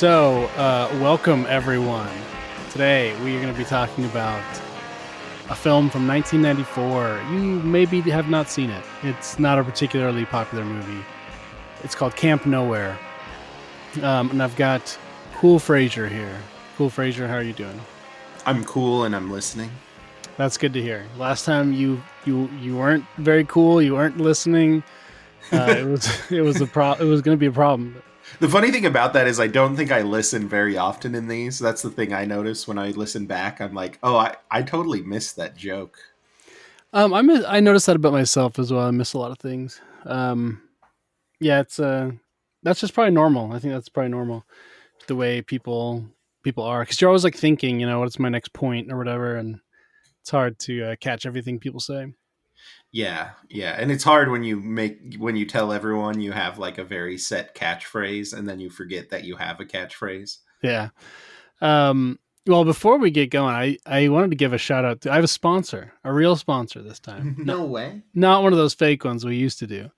Welcome everyone. Today we are going to be talking about a film from 1994. You maybe have not seen it. It's not a particularly popular movie. It's called Camp Nowhere. And I've got Cool Frasier here. Cool Frasier, how are you doing? I'm cool and I'm listening. That's good to hear. Last time you weren't very cool. You weren't listening. It was going to be a problem. The funny thing about that is I don't think I listen very often in these. That's the thing I notice when I listen back. I'm like, oh, I totally missed that joke. I noticed that about myself as well. I miss a lot of things. Yeah, it's that's just probably normal. I think that's probably normal, the way people are, because you're always like thinking, what's my next point or whatever, and it's hard to catch everything people say. Yeah, and it's hard when you tell everyone you have like a very set catchphrase, and then you forget that you have a catchphrase. Yeah. Well, before we get going, I wanted to give a shout out to. I have a sponsor, a real sponsor this time. No way. Not one of those fake ones we used to do.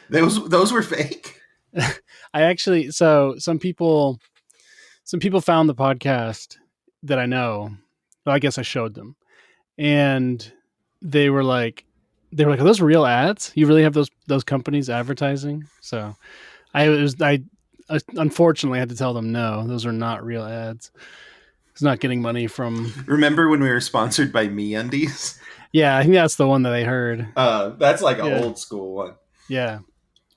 Those were fake. I actually, so some people found the podcast that I know. Well, I guess I showed them, and they were like, are those real ads? You really have those companies advertising? So I unfortunately had to tell them, no, those are not real ads. It's not getting money from. Remember when we were sponsored by MeUndies? Yeah, I think that's the one that I heard. That's like an old school one. Yeah.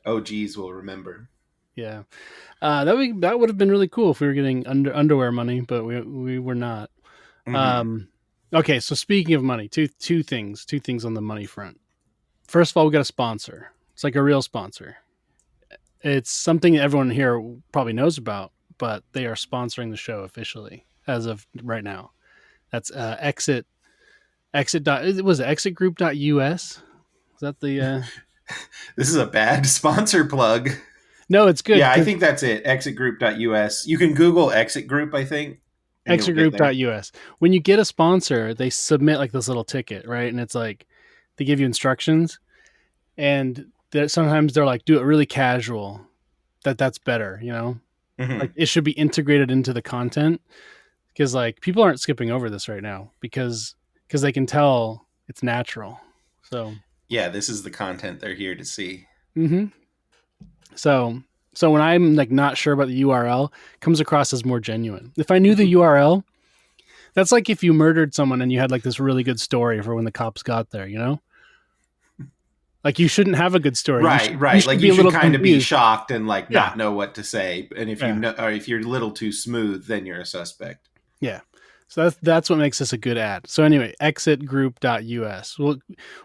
OGs will remember. Yeah. That would have been really cool if we were getting underwear money, but we were not. Mm-hmm. Okay, so speaking of money, two things on the money front. First of all, we got a sponsor. It's like a real sponsor. It's something that everyone here probably knows about, but they are sponsoring the show officially as of right now. That's exit. Was it exitgroup.us? Is that the? This is a bad sponsor plug. No, it's good. Yeah, I think that's it. Exitgroup.us. You can Google Exit Group, I think. Exitgroup.us. When you get a sponsor, they submit like this little ticket, right? And it's like they give you instructions, and sometimes they're like, do it really casual. That's better, Mm-hmm. Like it should be integrated into the content, because like people aren't skipping over this right now because they can tell it's natural. So yeah, this is the content they're here to see. Mm-hmm. So when I'm like not sure about the URL, it comes across as more genuine. If I knew the URL, that's like if you murdered someone and you had like this really good story for when the cops got there, Like you shouldn't have a good story. Right. You should kind of be shocked and like not know what to say. And if you know, or if you're a little too smooth, then you're a suspect. Yeah. So that's what makes this a good ad. So anyway, exitgroup.us. Well,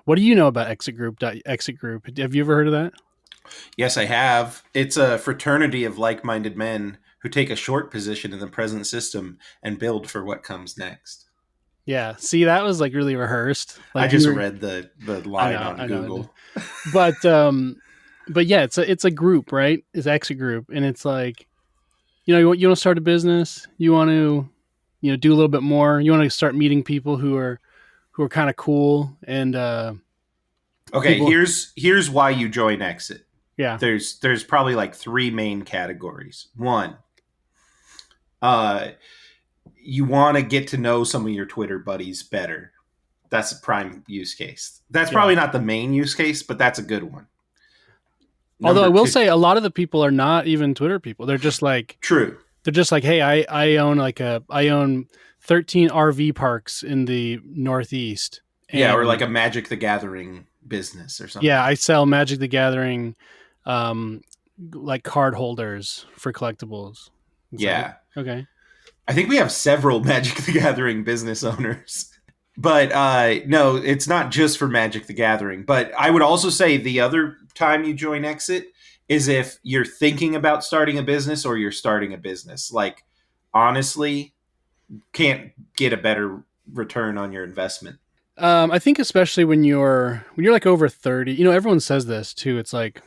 what do you know about Exit Group? Have you ever heard of that? Yes, I have. It's a fraternity of like-minded men who take a short position in the present system and build for what comes next. Yeah. See, that was like really rehearsed. Like I just read the line on Google. But yeah, it's a group, right? It's Exit Group, and it's like, you want to start a business, you want to, do a little bit more, you want to start meeting people who are kind of cool, and okay, here's why you join Exit. Yeah. There's probably like three main categories. One, you want to get to know some of your Twitter buddies better. That's a prime use case. That's probably not the main use case, but that's a good one. Although I will say a lot of the people are not even Twitter people. They're just like true. They're just like, hey, I own 13 RV parks in the Northeast. Yeah, or like a Magic the Gathering business or something. Yeah, I sell Magic the Gathering like card holders for collectibles. Yeah. Okay. I think we have several Magic the Gathering business owners. But no, it's not just for Magic the Gathering. But I would also say the other time you join Exit is if you're thinking about starting a business or you're starting a business. Like, honestly, can't get a better return on your investment. I think especially when you're like over 30, everyone says this too. It's like,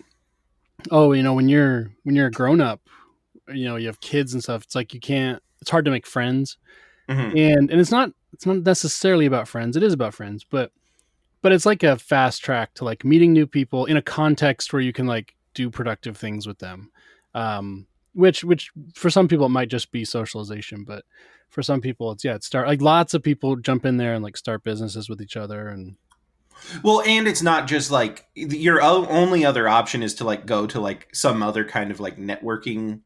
oh, when you're a grown up, you have kids and stuff. It's like it's hard to make friends. Mm-hmm. And it's not necessarily about friends. It is about friends, but it's like a fast track to like meeting new people in a context where you can like do productive things with them. which for some people it might just be socialization, but for some people it's start like lots of people jump in there and like start businesses with each other. And Well, and it's not just like your only other option is to like go to like some other kind of like networking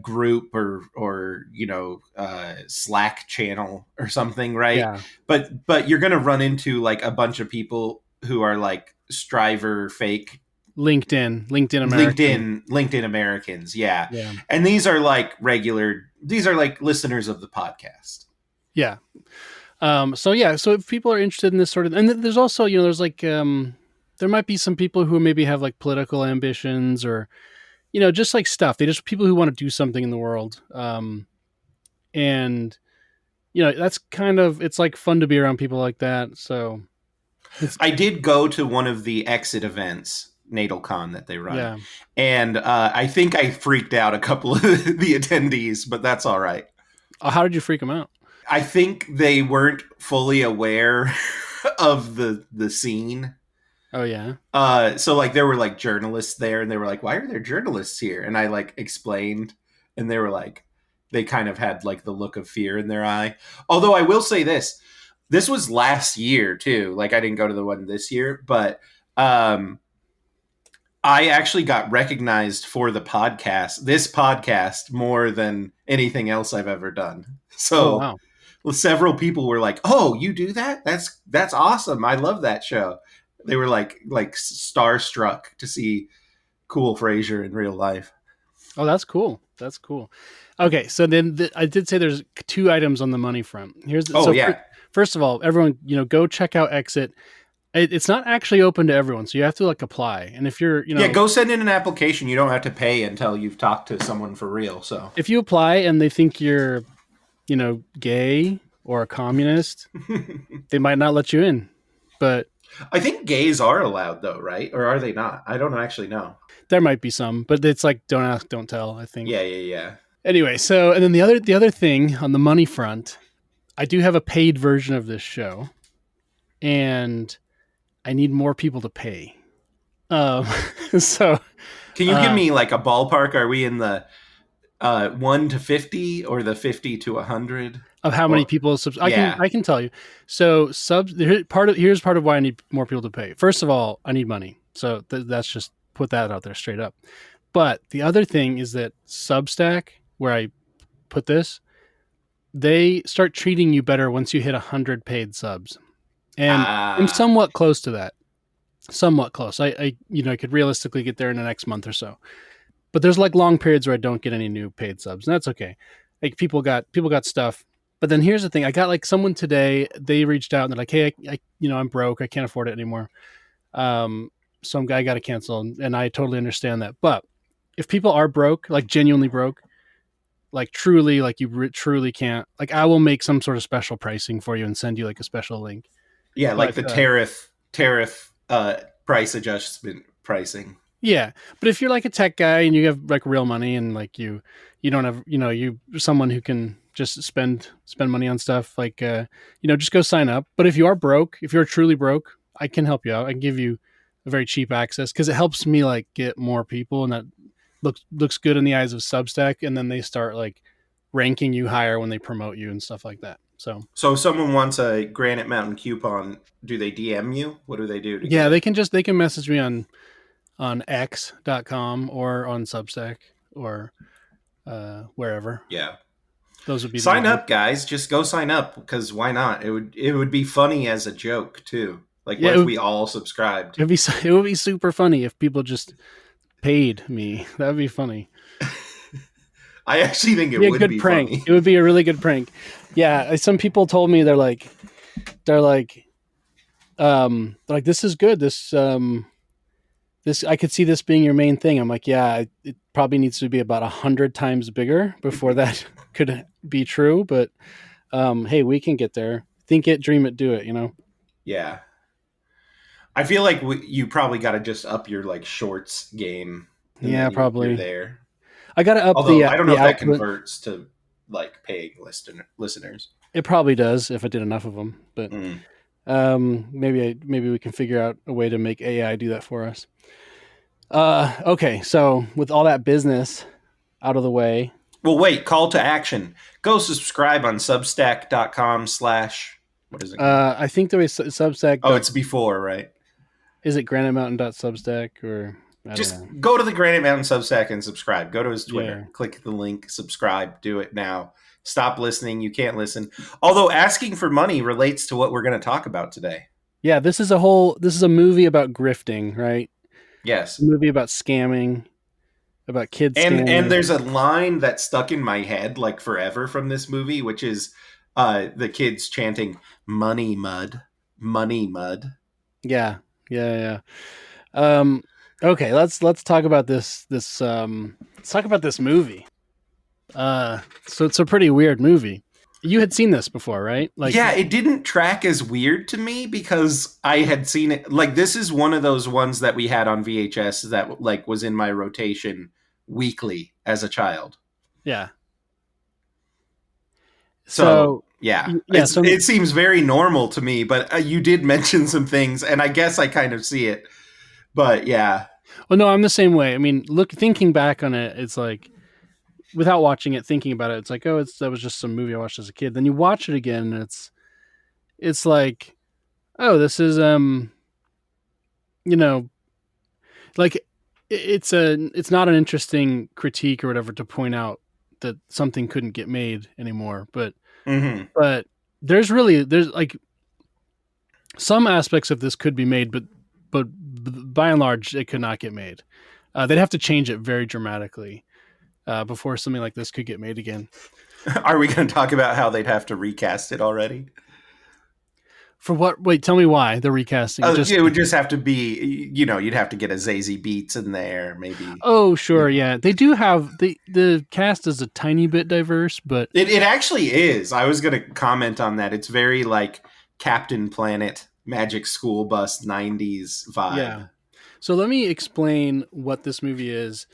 group or Slack channel or something, right? yeah, But you're gonna run into like a bunch of people who are like striver fake LinkedIn American. LinkedIn Americans, yeah. Yeah, And these are like listeners of the podcast. yeah. So yeah, so if people are interested in this sort of, and there's also, there's like, there might be some people who maybe have like political ambitions or, just like stuff. They just people who want to do something in the world. And that's kind of, it's like fun to be around people like that. So it's, I did go to one of the exit events, NatalCon, that they run, yeah. and I think I freaked out a couple of the attendees, but that's all right. How did you freak them out? I think they weren't fully aware of the scene. Oh yeah. So like there were like journalists there, and they were like, "Why are there journalists here?" And I like explained, and they were like, they kind of had like the look of fear in their eye. Although I will say this was last year too. Like I didn't go to the one this year, but I actually got recognized for this podcast, more than anything else I've ever done. Oh So wow. several people were like, "Oh, you do that? That's awesome. I love that show." They were like starstruck to see cool Frasier in real life. Oh, that's cool. That's cool. Okay, so then I did say there's two items on the money front. Oh yeah. First of all, everyone, go check out Exit. It's not actually open to everyone, so you have to like apply. And if you're, Yeah, go send in an application. You don't have to pay until you've talked to someone for real. So if you apply and they think you're, gay or a communist, they might not let you in. But I think gays are allowed though, right? Or are they not? I don't actually know. there might be some, but it's like don't ask, don't tell, I think. Yeah, yeah, yeah. Anyway, so and then the other thing on the money front, I do have a paid version of this show, and I need more people to pay. Um, so Can you give uh, me like a ballpark? Are we in the 1 to 50 or the 50 to 100? of how many Or people yeah, I can tell you. So here's part of why I need more people to pay. First of all, I need money. So that's just put that out there straight up. But the other thing is that Substack, where I put this, they start treating you better once you hit 100 paid subs, and I'm ah, somewhat close to that. Somewhat close. I could realistically get there in the next month or so. But there's like long periods where I don't get any new paid subs, and that's okay. Like people got stuff. But then here's the thing: I got like someone today. They reached out and they're like, "Hey, I'm broke. I can't afford it anymore. Some guy got to cancel," and I totally understand that. But if people are broke, like genuinely broke, like truly, like you truly can't, like I will make some sort of special pricing for you and send you like a special link. yeah, like But the tariff price adjustment pricing. yeah, but if you're like a tech guy and you have like real money and like you don't have, you someone who can just spend money on stuff, like just go sign up. But if you are broke, if you're truly broke, I can help you out. I can give you a very cheap access because it helps me like get more people, and that looks good in the eyes of Substack, and then they start like ranking you higher when they promote you and stuff like that. So So if someone wants a Granite Mountain coupon, do they DM you? What do they do to get yeah, it? they can message me on x.com or on Substack or wherever. Yeah. Those would be the Sign ones. up, guys. Just go sign up because why not? It would be funny as a joke too. Like Yeah, what if we all subscribed? it would be super funny if people just paid me. That would be funny. I actually think It'd it be a would good be prank. funny. It would be a really good prank. Yeah, some people told me they're like this is good. This I could see this being your main thing. I'm like, yeah, it probably needs to be about 100 times bigger before that could be true. But hey, we can get there. Think it, dream it, do it. Yeah. I feel like you probably got to just up your like shorts game, and Yeah, then you're probably. there. I got to up Although I don't know the if that output. converts to like paying listeners. It probably does if I did enough of them. But Mm. maybe we can figure out a way to make AI do that for us. Okay, so with all that business, out of the way. Well, wait, call to action. Go subscribe on substack.com slash, what is it called? I think there was Substack. Oh, it's before, right? Is it granitemountain.substack or I don't Just know. go to the Granite Mountain Substack and subscribe. Go to his Twitter. Yeah. Click the link, subscribe, do it now. Stop listening. You can't listen. Although asking for money relates to what we're going to talk about today. Yeah, this is a movie about grifting, right? A Yes. movie about scamming, about kids And scamming. there's a line that stuck in my head like forever from this movie, which is the kids chanting money mud, money mud. Yeah. Yeah, yeah. Okay, let's talk about let's talk about this movie. So it's a pretty weird movie. You had seen this before, right? Like Yeah, it didn't track as weird to me because I had seen it. Like, this is one of those ones that we had on VHS that like was in my rotation weekly as a child. yeah. So So yeah, yeah, so it seems very normal to me. But you did mention some things, and I guess I kind of see it. But yeah, well no, I'm the same way. I mean, look thinking back on it, it's like without watching it, thinking about it, it's like, oh, that was just some movie I watched as a kid. Then you watch it again and it's like, oh, this is you know, like it's not an interesting critique or whatever to point out that something couldn't get made anymore, hmm but there's like some aspects of this could be made, but by and large, it could not get made. They'd have to change it very dramatically before something like this could get made again. are we going to talk about how they'd have to recast it already? For what? Wait, tell me why they're recasting it. Just It would just have to be, you'd have to get a Zazie Beats in there, maybe. oh, sure, yeah, they do have the cast is a tiny bit diverse, but It actually is. I was going to comment on that. It's very like Captain Planet, Magic School Bus 90s yeah. vibe. So let me explain what this movie is.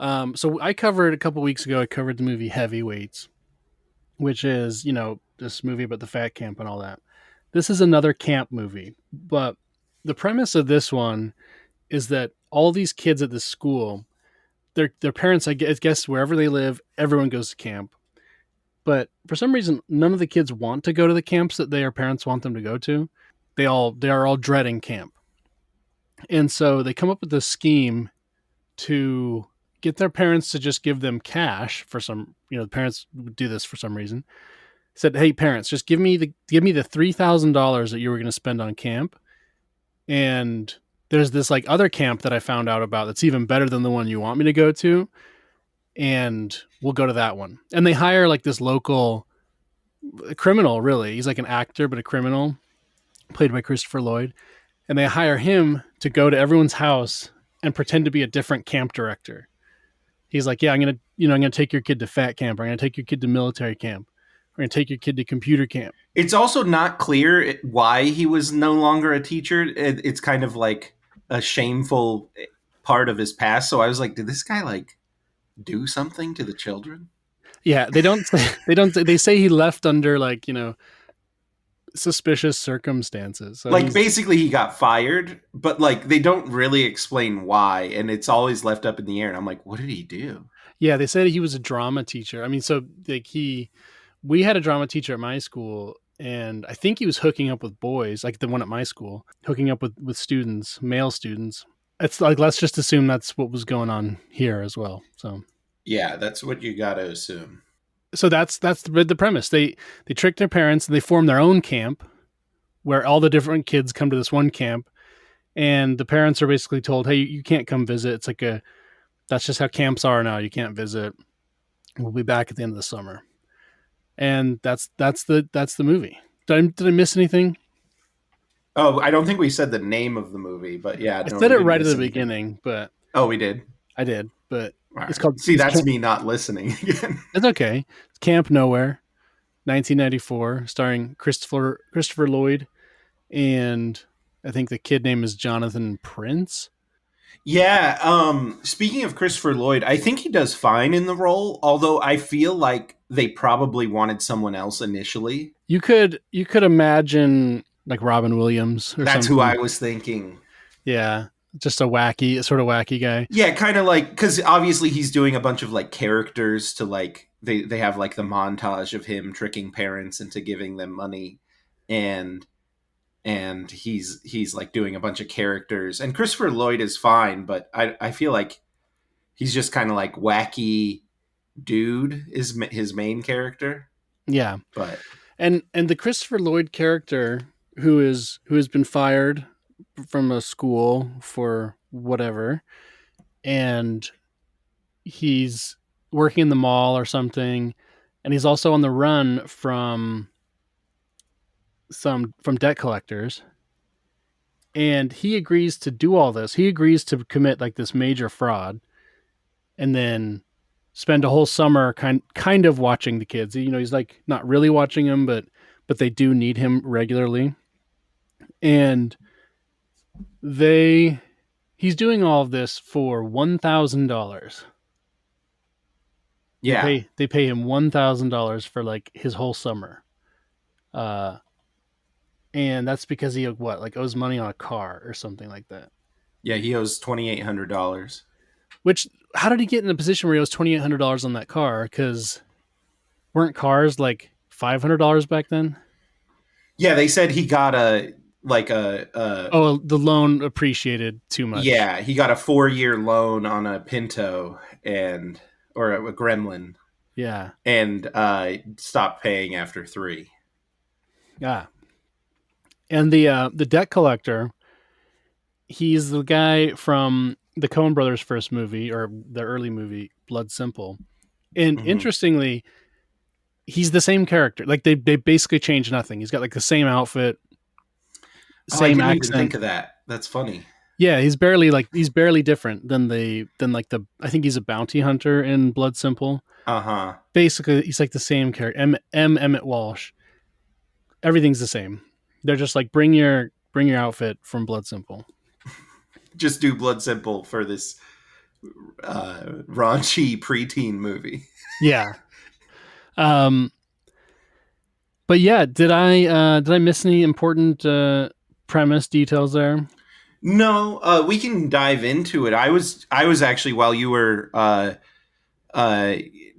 So I covered a couple weeks ago. I covered the movie Heavyweights, which is this movie about the fat camp and all that. This is another camp movie, but the premise of this one is that all these kids at this school, their parents, I guess wherever they live, everyone goes to camp. But for some reason, none of the kids want to go to the camps that their parents want them to go to. They are all dreading camp, and so they come up with this scheme to get their parents to just give them cash for some. The parents would do this for some reason. Said, "Hey, parents, just give me the $3,000 that you were going to spend on camp, and there's this like other camp that I found out about that's even better than the one you want me to go to, and we'll go to that one." And they hire like this local criminal. Really, he's like an actor but a criminal, played by Christopher Lloyd, and they hire him to go to everyone's house and pretend to be a different camp director. He's like, "Yeah, I'm gonna take your kid to fat camp. Or I'm gonna take your kid to military camp. We're gonna take your kid to computer camp." It's also not clear why he was no longer a teacher. It's kind of like a shameful part of his past. So I was like, did this guy like do something to the children? Yeah, they don't. They don't. They say he left under like suspicious circumstances. So Like he's basically he got fired, but like they don't really explain why, and it's always left up in the air. And I'm like, what did he do? yeah. They said he was a drama teacher. I mean, so like we had a drama teacher at my school, and I think he was hooking up with boys, like the one at my school, hooking up with students, male students. It's like let's just assume that's what was going on here as well. Yeah, that's what you got to assume. So that's the premise. They trick their parents and they form their own camp where all the different kids come to this one camp, and the parents are basically told, "Hey, you can't come visit. It's like that's just how camps are now. You can't visit. We'll be back at the end of the summer." And that's the movie. Did I miss anything? Oh, I don't think we said the name of the movie, but yeah, I no, said you it didn't right at miss the anything. beginning, but Oh, we did. I did. But All it's right. called. See, that's me not listening again. It's okay. It's Camp Nowhere, 1994, starring Christopher Lloyd, and I think the kid name is Jonathan Prince. Yeah. Speaking of Christopher Lloyd, I think he does fine in the role. Although I feel like they probably wanted someone else initially. You could imagine like Robin Williams or That's who something. I was thinking. Yeah. Just a sort of wacky guy. Yeah, kind of like, because obviously he's doing a bunch of like characters to like they have like the montage of him tricking parents into giving them money, and he's like doing a bunch of characters, and Christopher Lloyd is fine, but I feel like he's just kind of like wacky dude is his main character, Yeah. but And the Christopher Lloyd character who has been fired from a school for whatever, and he's working in the mall or something, and he's also on the run from debt collectors, and he agrees to do all this. He agrees to commit like this major fraud, and then spend a whole summer kind of watching the kids. You know, he's like not really watching them, but they do need him regularly, and they he's doing all of this for $1,000. yeah, They pay him $1,000 for like his whole summer, uh, and that's because he what like owes money on a car or something like that. yeah, he owes $2,800. Which how did he get in a position where he owes $2,800 on that car? Because weren't cars like $500 back then? Yeah, they said he got a like a Oh, the loan appreciated too much. yeah, he got a 4-year loan on a Pinto and or a Gremlin, Yeah, and stopped paying after 3. yeah. And the debt collector, he's the guy from the Coen Brothers' first movie or their early movie, Blood Simple. And Mm-hmm. interestingly, he's the same character. Like they basically changed nothing. He's got like the same outfit, Oh, I same didn't even think accent. of that. That's funny. Yeah, he's barely different than like the I think he's a bounty hunter in Blood Simple. Uh huh. Basically, he's like the same character. M Emmett Walsh. Everything's the same. They're just like bring your outfit from Blood Simple. Just do Blood Simple for this raunchy preteen movie. Yeah. Um. But yeah, did I miss any important premise details there? No, we can dive into it. I was actually, while you were uh,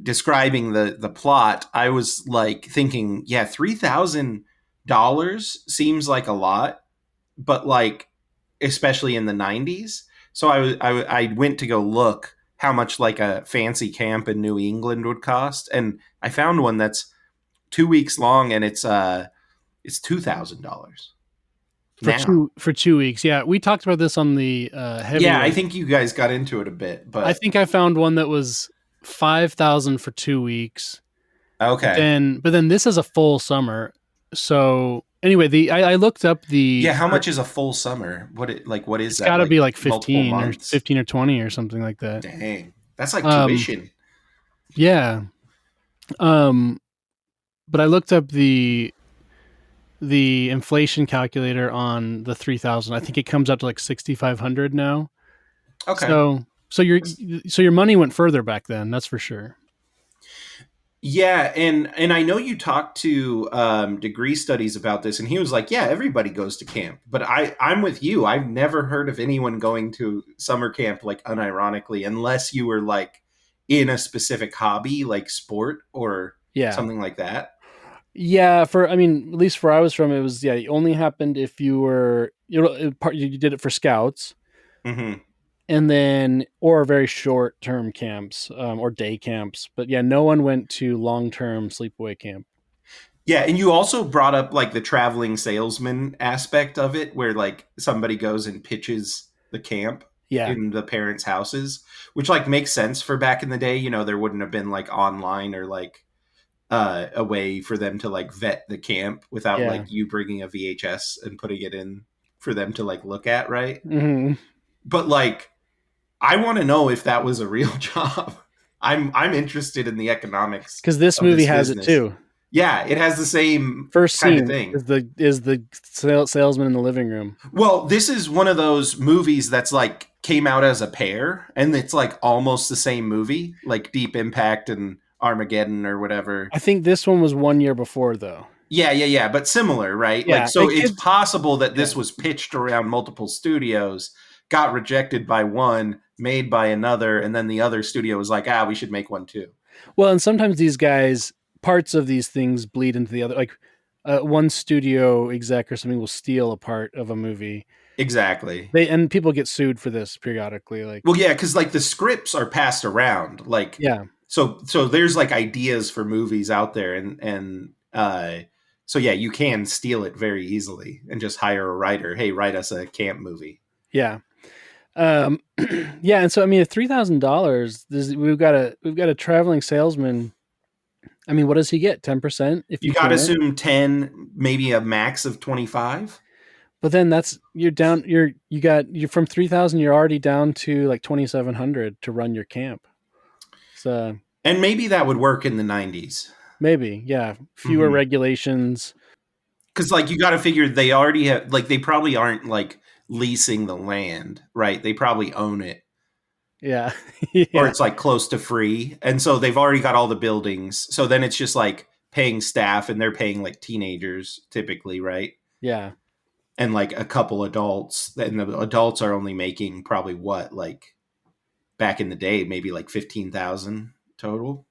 describing the plot, I was like thinking, yeah, $3,000 seems like a lot, but like especially in the '90s. So I went to go look how much like a fancy camp in New England would cost, and I found one that's 2 weeks long, and it's $2,000 now. For 2 weeks? Yeah, we talked about this on the Yeah, I heavyweight. think you guys got into it a bit, I but think I found one that was 5,000 for 2 weeks. okay. But then this is a full summer. So anyway, the I looked up Yeah, how much is a full summer? What is it's that? got to Like be like multiple months? 15 or 20 or something like that. Dang. That's like Um, tuition. yeah. Um, but I looked up the inflation calculator on the 3,000. I think it comes out to like 6,500 now. Okay. So so your money went further back then. That's for sure. Yeah, and I know you talked to degree studies about this, and he was like, "Yeah, everybody goes to camp." But I'm with you. I've never heard of anyone going to summer camp like unironically, unless you were like in a specific hobby, like sport or Yeah. something like that. Yeah, for I mean, at least where I was from, it was it only happened if you were you did it for scouts, Hmm. and then or very short term camps or day camps. But yeah, no one went to long term sleepaway camp. Yeah, and you also brought up like the traveling salesman aspect of it, where like somebody goes and pitches the camp Yeah, in the parents' houses, which like makes sense for back in the day. You know, there wouldn't have been like online or like a way for them to like vet the camp without yeah. like you bringing a VHS and putting it in for them to like look at, right? Because But like, I want to know if that was a real job. I'm interested in the economics this of movie this has it business. too. Yeah, it has the same First kind of scene thing. is the salesman in the living room. Well, this is one of those movies that's like came out as a pair, and it's like almost the same movie, like Deep Impact and Armageddon or whatever. I think this one was 1 year before though. Yeah, but similar, right? Like, Yeah, so it it's could. possible that Yeah, this was pitched around multiple studios got rejected by one, made by another, and then the other studio was like, we should make one too. Well, and sometimes these guys, parts of these things bleed into the other. Like one studio exec or something will steal a part of a movie. Exactly. And people get sued for this periodically. Like, Well, yeah, because like the scripts are passed around, like yeah, so there's like ideas for movies out there, and so yeah, you can steal it very easily and just hire a writer. Hey, write us a camp movie. yeah, um, yeah. And so I mean, at $3,000, we've got a traveling salesman. I mean, what does he get? 10% if You you got to can. assume 10, maybe a max of 25. But then that's you're down. You're from 3,000. You're already down to like 2,700 to run your camp. So And maybe that would work in the 90s. maybe, yeah, fewer Mm-hmm. regulations. Because like you got to figure they already have, like they probably aren't like leasing the land, right? They probably own it, Yeah, or yeah, it's like close to free, and so they've already got all the buildings. So then it's just like paying staff, and they're paying like teenagers typically, right? yeah. And like a couple adults, and the adults are only making probably what, like back in the day, maybe like 15,000 total,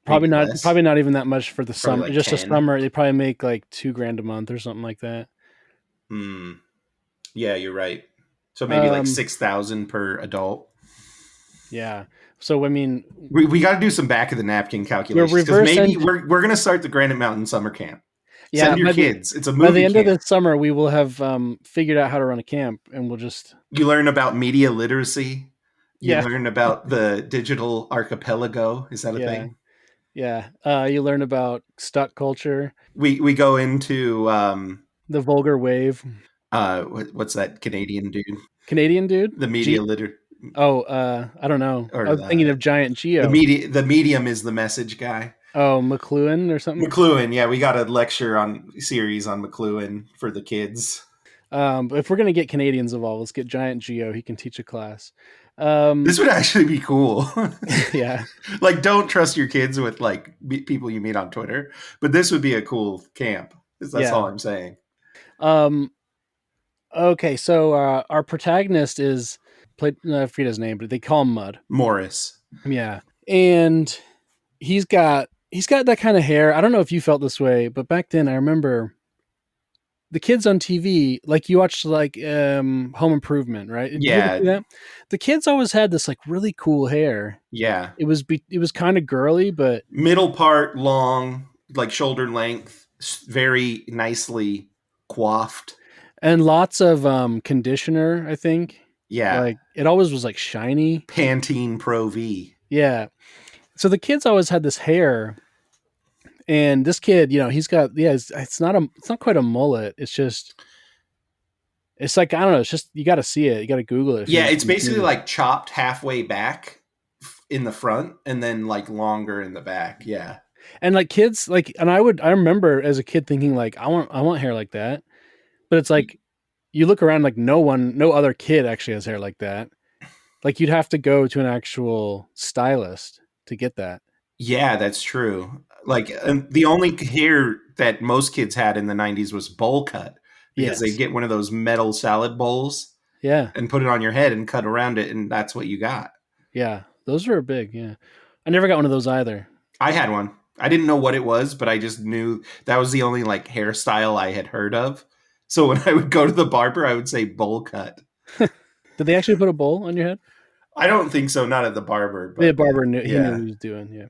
Probably maybe not. less, Probably not even that much for the probably summer. like Just a 10. summer, they probably make like $2,000 a month or something like that. Hmm. Yeah, you're right. So maybe like Um, 6,000 per adult. yeah. So I mean, We got to do some back of the napkin we're calculations because reverse maybe end. we're gonna start the Granite Mountain Summer Camp. Yeah, Send your kids. It's a by the movie end of the camp. summer, we will have figured out how to run a camp, and we'll just You learn about media literacy. You yeah, learn about the digital archipelago. Is that a yeah, thing? yeah. You learn about stuck culture, We go into the vulgar wave. what's that Canadian dude? Canadian dude, The media G. liter Oh, I don't know. I or was thinking of Giant Geo. the medium is the message guy. Oh, McLuhan or something. McLuhan, yeah, we got a lecture on series on McLuhan for the kids. But if we're gonna get Canadians involved, let's get Giant Geo. He can teach a class. This would actually be cool. Yeah, Like, don't trust your kids with like people you meet on Twitter, but this would be a cool camp. That's yeah. all I'm saying. Um, okay, so our protagonist is played. I forget his name, but they call him Mud. Morris. Yeah, and he's got that kind of hair. I don't know if you felt this way, but back then I remember the kids on TV, like you watched like Home Improvement, right? Did you ever Yeah, see that? The kids always had this like really cool hair. yeah. It was kind of girly, but Middle part long, like shoulder length, very nicely coiffed. and lots of conditioner, I think. Yeah, Like it always was like shiny. Pantene Pro V. Yeah. So the kids always had this hair, and this kid, he's got it's not quite a mullet. It's like I don't know. It's just you got to see it. You got to Google it if you Yeah, haven't it's basically seen it. like chopped halfway back in the front and then like longer in the back. Yeah. And like kids, like, and I remember as a kid thinking like I want hair like that, but it's like you look around like no other kid actually has hair like that. Like you'd have to go to an actual stylist to get that. Yeah, that's true. Like the only hair that most kids had in the 90s was bowl cut because they Yes. get one of those metal salad bowls Yeah. and put it on your head and cut around it, and that's what you got. Yeah. Those were big. Yeah. I never got one of those either. I had one. I didn't know what it was, but I just knew that was the only like hairstyle I had heard of. So when I would go to the barber, I would say bowl cut. Did they actually put a bowl on your head? I don't think so, not at the barber, The but barber knew he knew what yeah. he was doing. Yeah.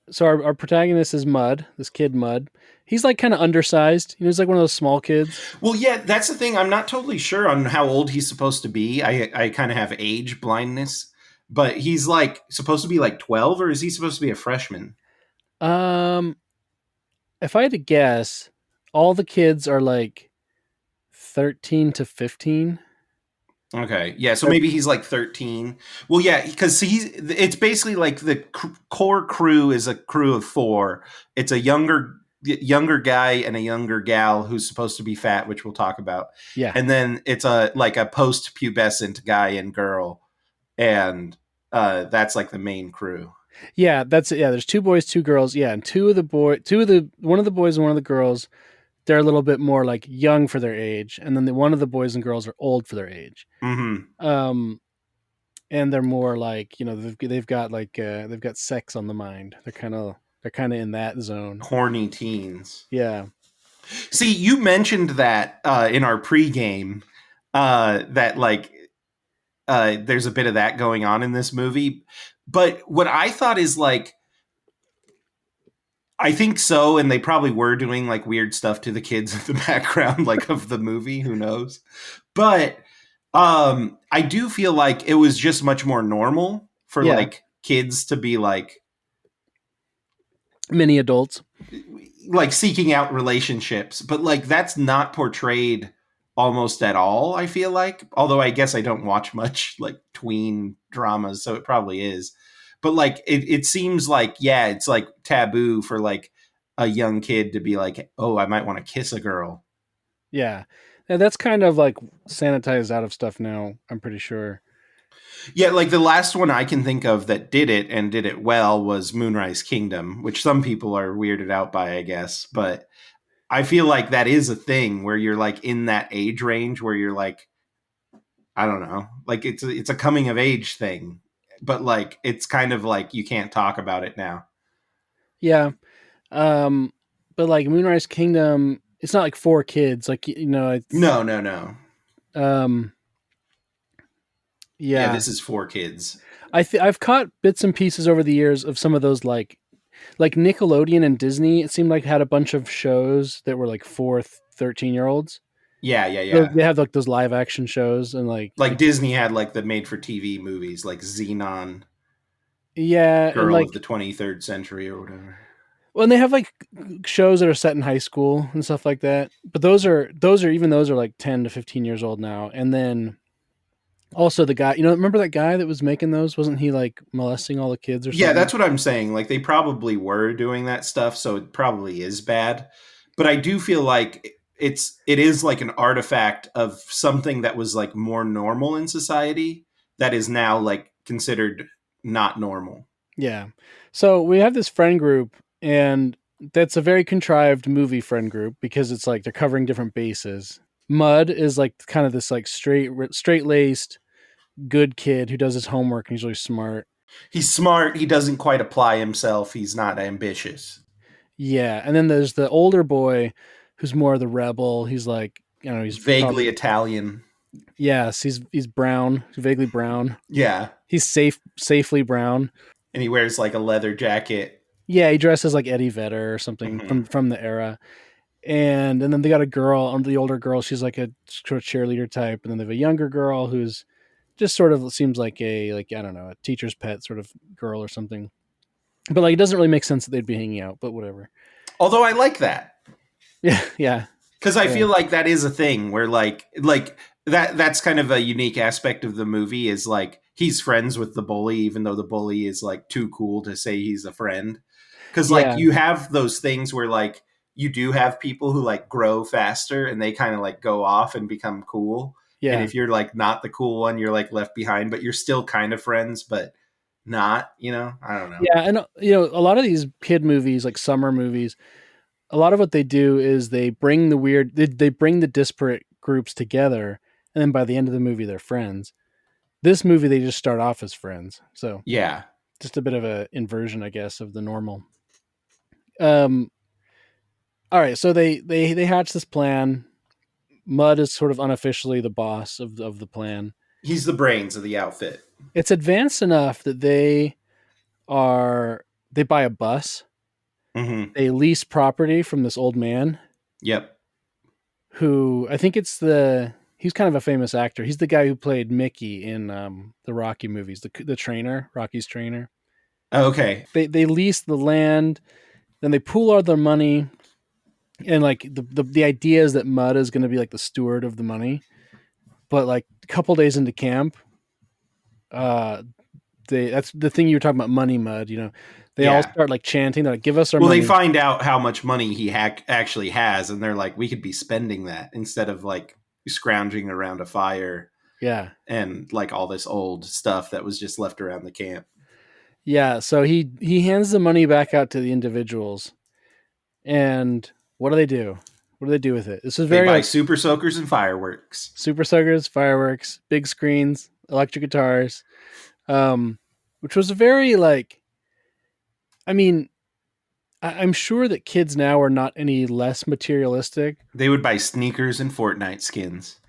So our protagonist is Mud, this kid Mud. He's like kind of undersized. He's like one of those small kids. Well, yeah, that's the thing. I'm not totally sure on how old he's supposed to be. I kind of have age blindness, but he's like supposed to be like 12, or is he supposed to be a freshman? Um, if I had to guess, all the kids are like 13 to 15. Okay, yeah, so maybe he's like 13. Well, yeah, because it's basically like the core crew is a crew of four. It's a younger guy and a younger gal who's supposed to be fat, which we'll talk about, Yeah. and then it's a like a post pubescent guy and girl, and that's like the main crew. Yeah, that's it. Yeah, there's two boys, two girls. Yeah, and one of the boys and one of the girls, they're a little bit more like young for their age, and then one of the boys and girls are old for their age. Mm-hmm. Um, and they're more like, they've got sex on the mind. They're kind of in that zone. Horny teens. Yeah, See, you mentioned that in our pregame, that like there's a bit of that going on in this movie. But what I thought is like, I think so, and they probably were doing like weird stuff to the kids in the background, like of the movie. Who knows? But I do feel like it was just much more normal for yeah, like kids to be many adults. like seeking out relationships, but like that's not portrayed almost at all, I feel like. Although I guess I don't watch much like tween dramas, so it probably is. But like it seems like, yeah, it's like taboo for like a young kid to be like, oh, I might want to kiss a girl. Yeah, and that's kind of like sanitized out of stuff now. I'm pretty sure. Yeah, like the last one I can think of that did it and did it well was Moonrise Kingdom, which some people are weirded out by, I guess. But I feel like that is a thing where you're like in that age range where you're like, I don't know, like it's a coming of age thing, but like it's kind of like you can't talk about it now. Yeah, um, but like Moonrise Kingdom, it's not like for kids. Like it's No, no, no. um, Yeah, yeah. this is for kids. I've caught bits and pieces over the years of some of those like Nickelodeon and Disney. It seemed like had a bunch of shows that were like for 13-year-olds. Yeah, yeah, So yeah. they have like those live action shows and Like Disney had like the made for TV movies like Xenon, yeah, and Girl of like the 23rd Century or whatever. well, and they have like shows that are set in high school and stuff like that. But those are like 10 to 15 years old now. And then also the guy, remember that guy that was making those? Wasn't he like molesting all the kids or Yeah, something? that's what I'm saying. Like they probably were doing that stuff, so it probably is bad. But I do feel like it is like an artifact of something that was like more normal in society that is now like considered not normal. Yeah. So we have this friend group, and that's a very contrived movie friend group because it's like they're covering different bases. Mud is like kind of this like straight laced good kid who does his homework and he's really smart. He's smart, he doesn't quite apply himself, he's not ambitious. Yeah, and then there's the older boy who's more the rebel. He's like, he's Vaguely probably Italian. yes, he's brown, vaguely brown. Yeah. He's safely brown. And he wears like a leather jacket. Yeah, he dresses like Eddie Vedder or something Hmm. from the era. And then they got a girl, the older girl. She's like a sort of cheerleader type, and then they have a younger girl who's just sort of seems like I don't know, a teacher's pet sort of girl or something. But like it doesn't really make sense that they'd be hanging out, but whatever. Although I like that. Yeah, yeah, Because I yeah, feel like that is a thing where like that's kind of a unique aspect of the movie is like he's friends with the bully even though the bully is like too cool to say he's a friend. Because like yeah, you have those things where like you do have people who like grow faster and they kind of like go off and become cool. And yeah, if you're like not the cool one, you're like left behind, but you're still kind of friends, but not, I don't know. yeah. And a lot of these kid movies, like summer movies, a lot of what they do is they bring they bring the disparate groups together, and then by the end of the movie, they're friends. This movie, they just start off as friends, so Yeah. just a bit of a inversion, I guess, of the normal. Um, all right, so they hatch this plan. Mud is sort of unofficially the boss of the plan. He's the brains of the outfit. It's advanced enough that they buy a bus. Hmm. They lease property from this old man Yep. who I think he's kind of a famous actor. He's the guy who played Mickey in the Rocky movies, the trainer, Rocky's trainer. Okay. They lease the land, then they pool all their money, and like the idea is that Mud is going to be like the steward of the money. But like a couple days into camp, uh, that's the thing you were talking about, money Mud. They all Yeah. start like chanting, they're like, "Give us our Well, they money." find out how much money he actually has, and they're like, we could be spending that instead of like scrounging around a fire Yeah, and like all this old stuff that was just left around the camp. yeah. So he hands the money back out to the individuals, and what do? What do they do with it? This is They very buy like super soakers and fireworks. super suckers, fireworks, big screens, electric guitars, um, which was a very like. I mean, I'm sure that kids now are not any less materialistic. They would buy sneakers and Fortnite skins.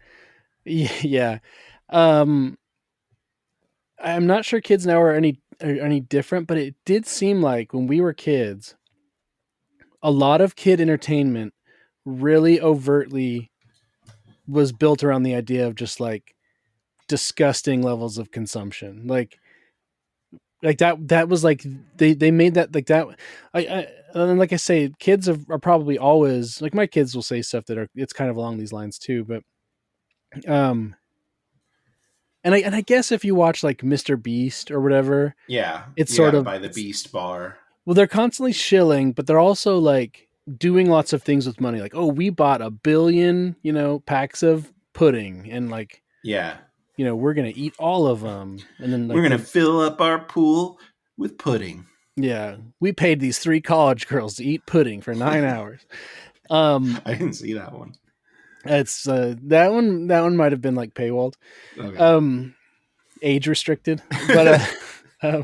Yeah. Um, I'm not sure kids now are any different, but it did seem like when we were kids, a lot of kid entertainment really overtly was built around the idea of just like disgusting levels of consumption. Like that was like they made that like that. I and like I say, kids are probably always like my kids will say stuff that are it's kind of along these lines too. But um, and I guess if you watch like Mr. Beast or whatever, Yeah, it's you sort got to of buy the it's Beast bar. well they're constantly shilling, but they're also like doing lots of things with money. Like oh, we bought a billion packs of pudding, and like Yeah, we're gonna eat all of them, and then we're like gonna they fill up our pool with pudding. yeah, we paid these three college girls to eat pudding for 9 hours. Um, I didn't see that one. it's that one. That one might have been like paywalled, Okay. um, age restricted, but uh,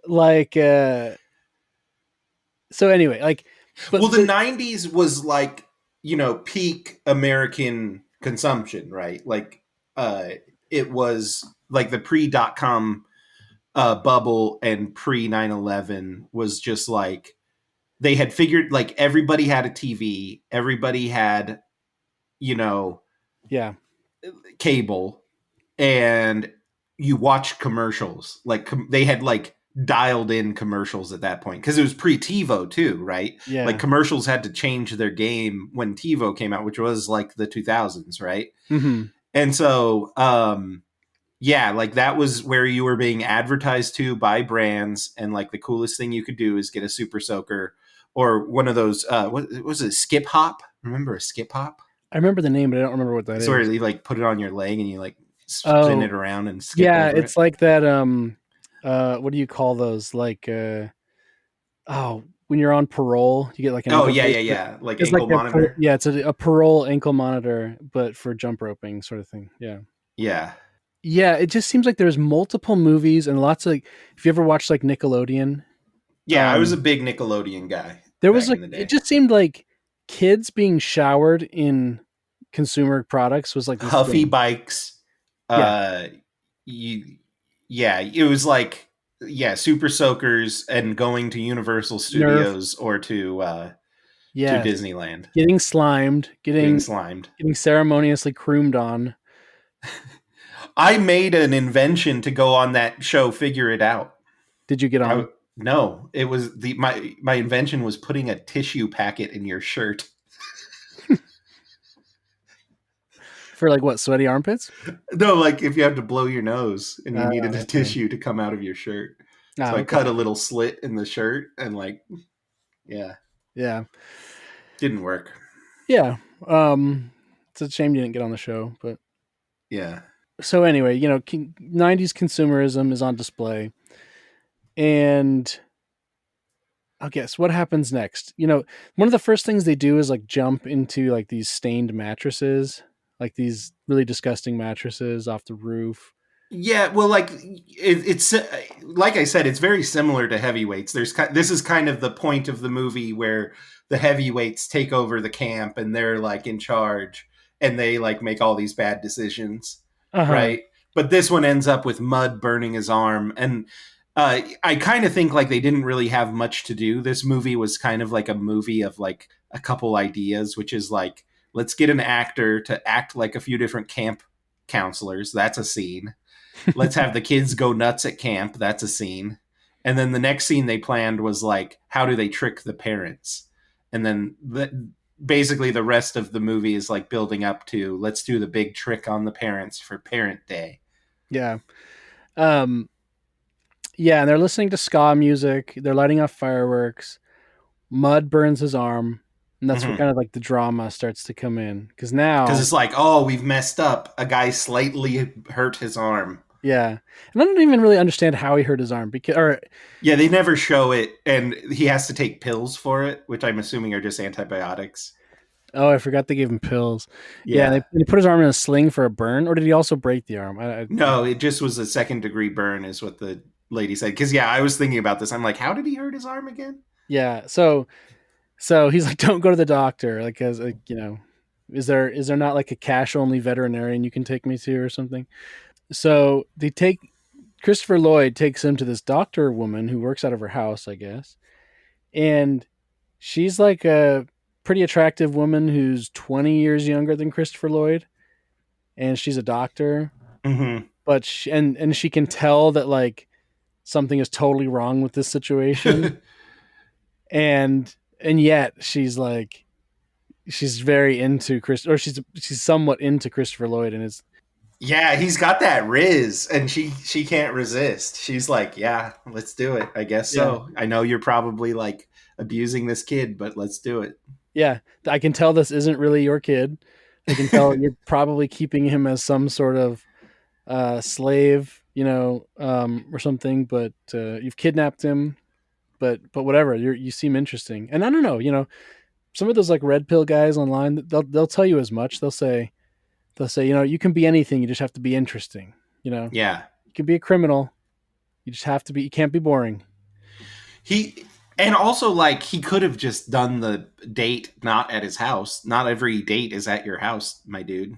like so anyway, like, Well, but the '90s was like peak American consumption, right? Like, uh, it was like the pre-dot-com bubble and pre 9/11 was just like they had figured like everybody had a TV, everybody had you know yeah, cable, and you watch commercials. Like they had like dialed in commercials at that point because it was pre TiVo too, right? Like yeah, commercials had to change their game when TiVo came out, which was like the 2000s, right? mm-hmm. And so, yeah, like that was where you were being advertised to by brands, and like the coolest thing you could do is get a super soaker or one of those. What was it? Skip hop? Remember a skip hop? I remember the name, but I don't remember what that It's where is. you like put it on your leg and you like spin Oh, it around and skip yeah, over it's it. like that. What do you call those? Like, oh, when you're on parole, you get like an Oh ankle yeah, yeah, bracelet. yeah. Like It's like ankle monitor. yeah, it's a parole ankle monitor, but for jump roping sort of thing. Yeah. Yeah, Yeah, it just seems like there's multiple movies and lots of like if you ever watched like Nickelodeon, yeah. I was a um big Nickelodeon guy there was back like in the it day. just seemed like kids being showered in consumer products was like this Huffy thing. bikes. Yeah. You, yeah. It was like super soakers and going to Universal Nerf. Studios or to Yes. Disneyland, Getting slimed, getting getting slimed. getting ceremoniously croomed on. I made an invention to go on that show. Figure it out. Did you get I on no, it was the my invention was putting a tissue packet in your shirt. for like what, sweaty armpits? No, like if you have to blow your nose and you needed a Okay. tissue to come out of your shirt. So Ah, I okay. cut a little slit in the shirt and yeah, Yeah. didn't work. Yeah. It's a shame you didn't get on the show, but Yeah. so anyway, 90s consumerism is on display. And I guess what happens next? One of the first things they do is like jump into like these stained mattresses, like these really disgusting mattresses off the roof. Yeah, well, like it's like I said, it's very similar to heavyweights. This is kind of the point of the movie where the heavyweights take over the camp and they're like in charge and they like make all these bad decisions, Uh huh. right? But this one ends up with Mud burning his arm, and I kind of think like they didn't really have much to do. This movie was kind of like a movie of like a couple ideas, which is like let's get an actor to act like a few different camp counselors. That's a scene. Let's have the kids go nuts at camp. That's a scene. And then the next scene they planned was like, how do they trick the parents? And then basically the rest of the movie is like building up to let's do the big trick on the parents for Parent Day. Yeah. Um. Yeah, and they're listening to ska music. They're lighting off fireworks. Mud burns his arm, and that's where Mm-hmm. kind of like the drama starts to come in because Because now, it's like, oh, we've messed up. A guy slightly hurt his arm. yeah, and I don't even really understand how he hurt his arm because, or Yeah, they never show it, and he has to take pills for it, which I'm assuming are just antibiotics. Oh, I forgot they gave him pills. Yeah, Yeah. they put his arm in a sling for a burn, or did he also break the arm? No, it just was a second degree burn, is what the lady said. Because yeah, I was thinking about this. I'm like, how did he hurt his arm again? yeah. So he's like, don't go to the doctor, like, as like, is there not like a cash only veterinarian you can take me to or something? So they take Christopher Lloyd takes him to this doctor woman who works out of her house, I guess, and she's like a pretty attractive woman who's 20 years younger than Christopher Lloyd, and she's a doctor, Mm-hmm. but and she can tell that like something is totally wrong with this situation, and yet she's very into Chris, or she's somewhat into Christopher Lloyd, and it's Yeah, he's got that riz, and she can't resist. She's like, "Yeah, let's do it. I guess yeah, so. I know you're probably like abusing this kid, but let's do it." yeah. I can tell this isn't really your kid. I can tell you're probably keeping him as some sort of slave, or something. But you've kidnapped him. But whatever. You seem interesting, and I don't know. Some of those like red pill guys online, they'll tell you as much. They'll say, you can be anything. You just have to be interesting. Yeah. You can be a criminal. You just have to be. You can't be boring. He and also like he could have just done the date not at his house. Not every date is at your house, my dude.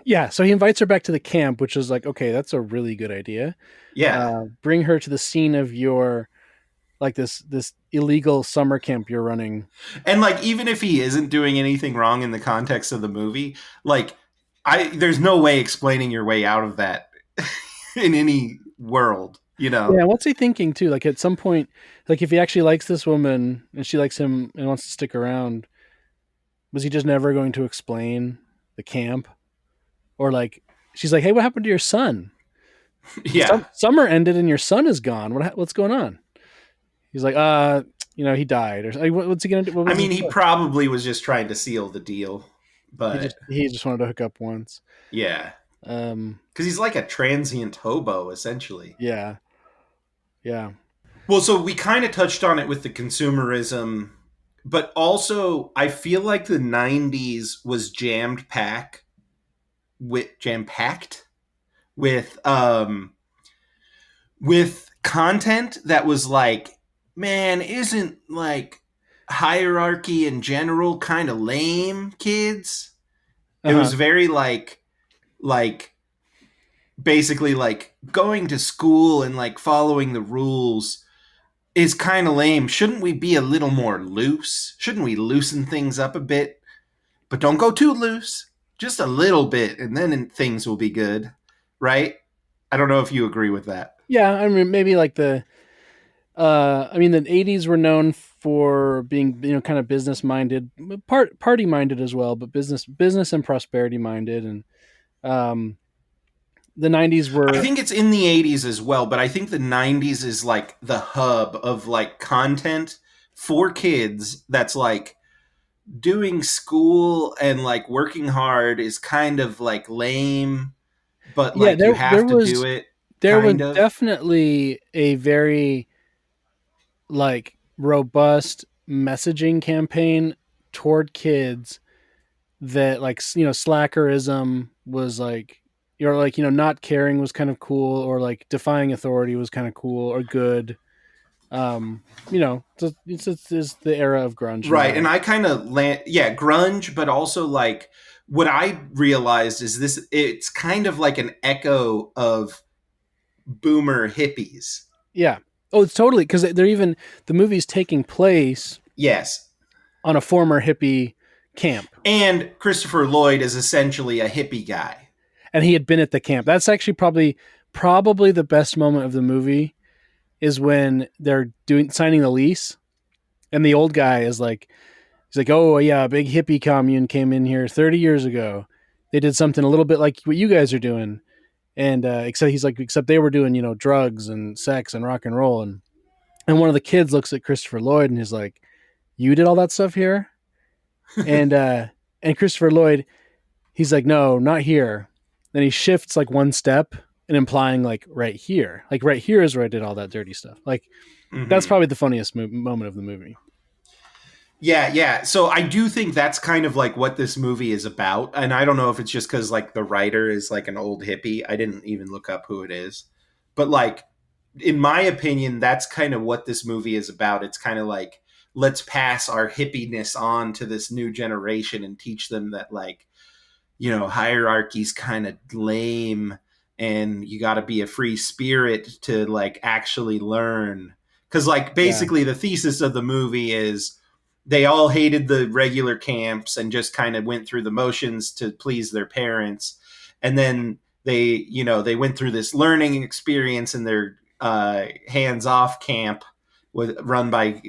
Yeah. So he invites her back to the camp, which is like, okay, that's a really good idea. Yeah. Bring her to the scene of your like this illegal summer camp you're running. And like even if he isn't doing anything wrong in the context of the movie, like I there's no way explaining your way out of that in any world, you know. Yeah, what's he thinking too? Like at some point, like if he actually likes this woman and she likes him and wants to stick around, was he just never going to explain the camp? Or like she's like, "Hey, what happened to your son? Yeah. Summer ended and your son is gone. What's going on?" He's like, he died, or like, what's he gonna do? What I was mean, his he plan? probably was just trying to seal the deal, He but just he just wanted to hook up once. yeah, Um, because he's like a transient hobo essentially. yeah, yeah, Well, so we kind of touched on it with the consumerism, but also I feel like the '90s was jam packed with with content that was like, man, isn't like hierarchy in general kind of lame, kids? uh It huh. was very like basically like going to school and like following the rules is kind of lame. Shouldn't we be a little more loose? Shouldn't we loosen things up a bit? But don't go too loose. Just a little bit, and then things will be good, right? I don't know if you agree with that. Yeah, I mean, maybe like the 80s were known for being, kind of business minded, party minded as well, but business and prosperity minded, and um, the 90s I were. think it's in the '80s as well, but I think the '90s is like the hub of like content for kids that's like doing school and like working hard is kind of like lame, but Yeah, like you there have to do was it, there was kind of. definitely a very like robust messaging campaign toward kids that like slackerism was like, you're like, not caring was kind of cool, or like defying authority was kind of cool or good. It's the era of grunge and all Right. And that. I kind of yeah, grunge, but also like what I realized is this it's kind of like an echo of boomer hippies. Yeah. Oh, it's totally, because the movie's taking place Yes. on a former hippie camp, And Christopher Lloyd is essentially a hippie guy. and he had been at the camp. That's actually probably the best moment of the movie, is when they're doing signing the lease, and the old guy is like, he's like, "Oh yeah, a big hippie commune came in here 30 years ago. They did something a little bit like what you guys are doing." And except they were doing, drugs and sex and rock and roll, and one of the kids looks at Christopher Lloyd and is like, "You did all that stuff here?" And and Christopher Lloyd, he's like, "No, not here." Then he shifts like one step and implying like right here is where I did all that dirty stuff. Like that's Hmm. probably the funniest moment of the movie. Yeah, yeah. So I do think that's kind of like what this movie is about. And I don't know if it's just because like the writer is like an old hippie. I didn't even look up who it is. But like, in my opinion, that's kind of what this movie is about. It's kind of like, let's pass our hippiness on to this new generation and teach them that like, hierarchy's kind of lame, and you got to be a free spirit to like actually learn. Because like Yeah. basically the thesis of the movie is they all hated the regular camps and just kind of went through the motions to please their parents, and then they went through this learning experience in their hands off camp run by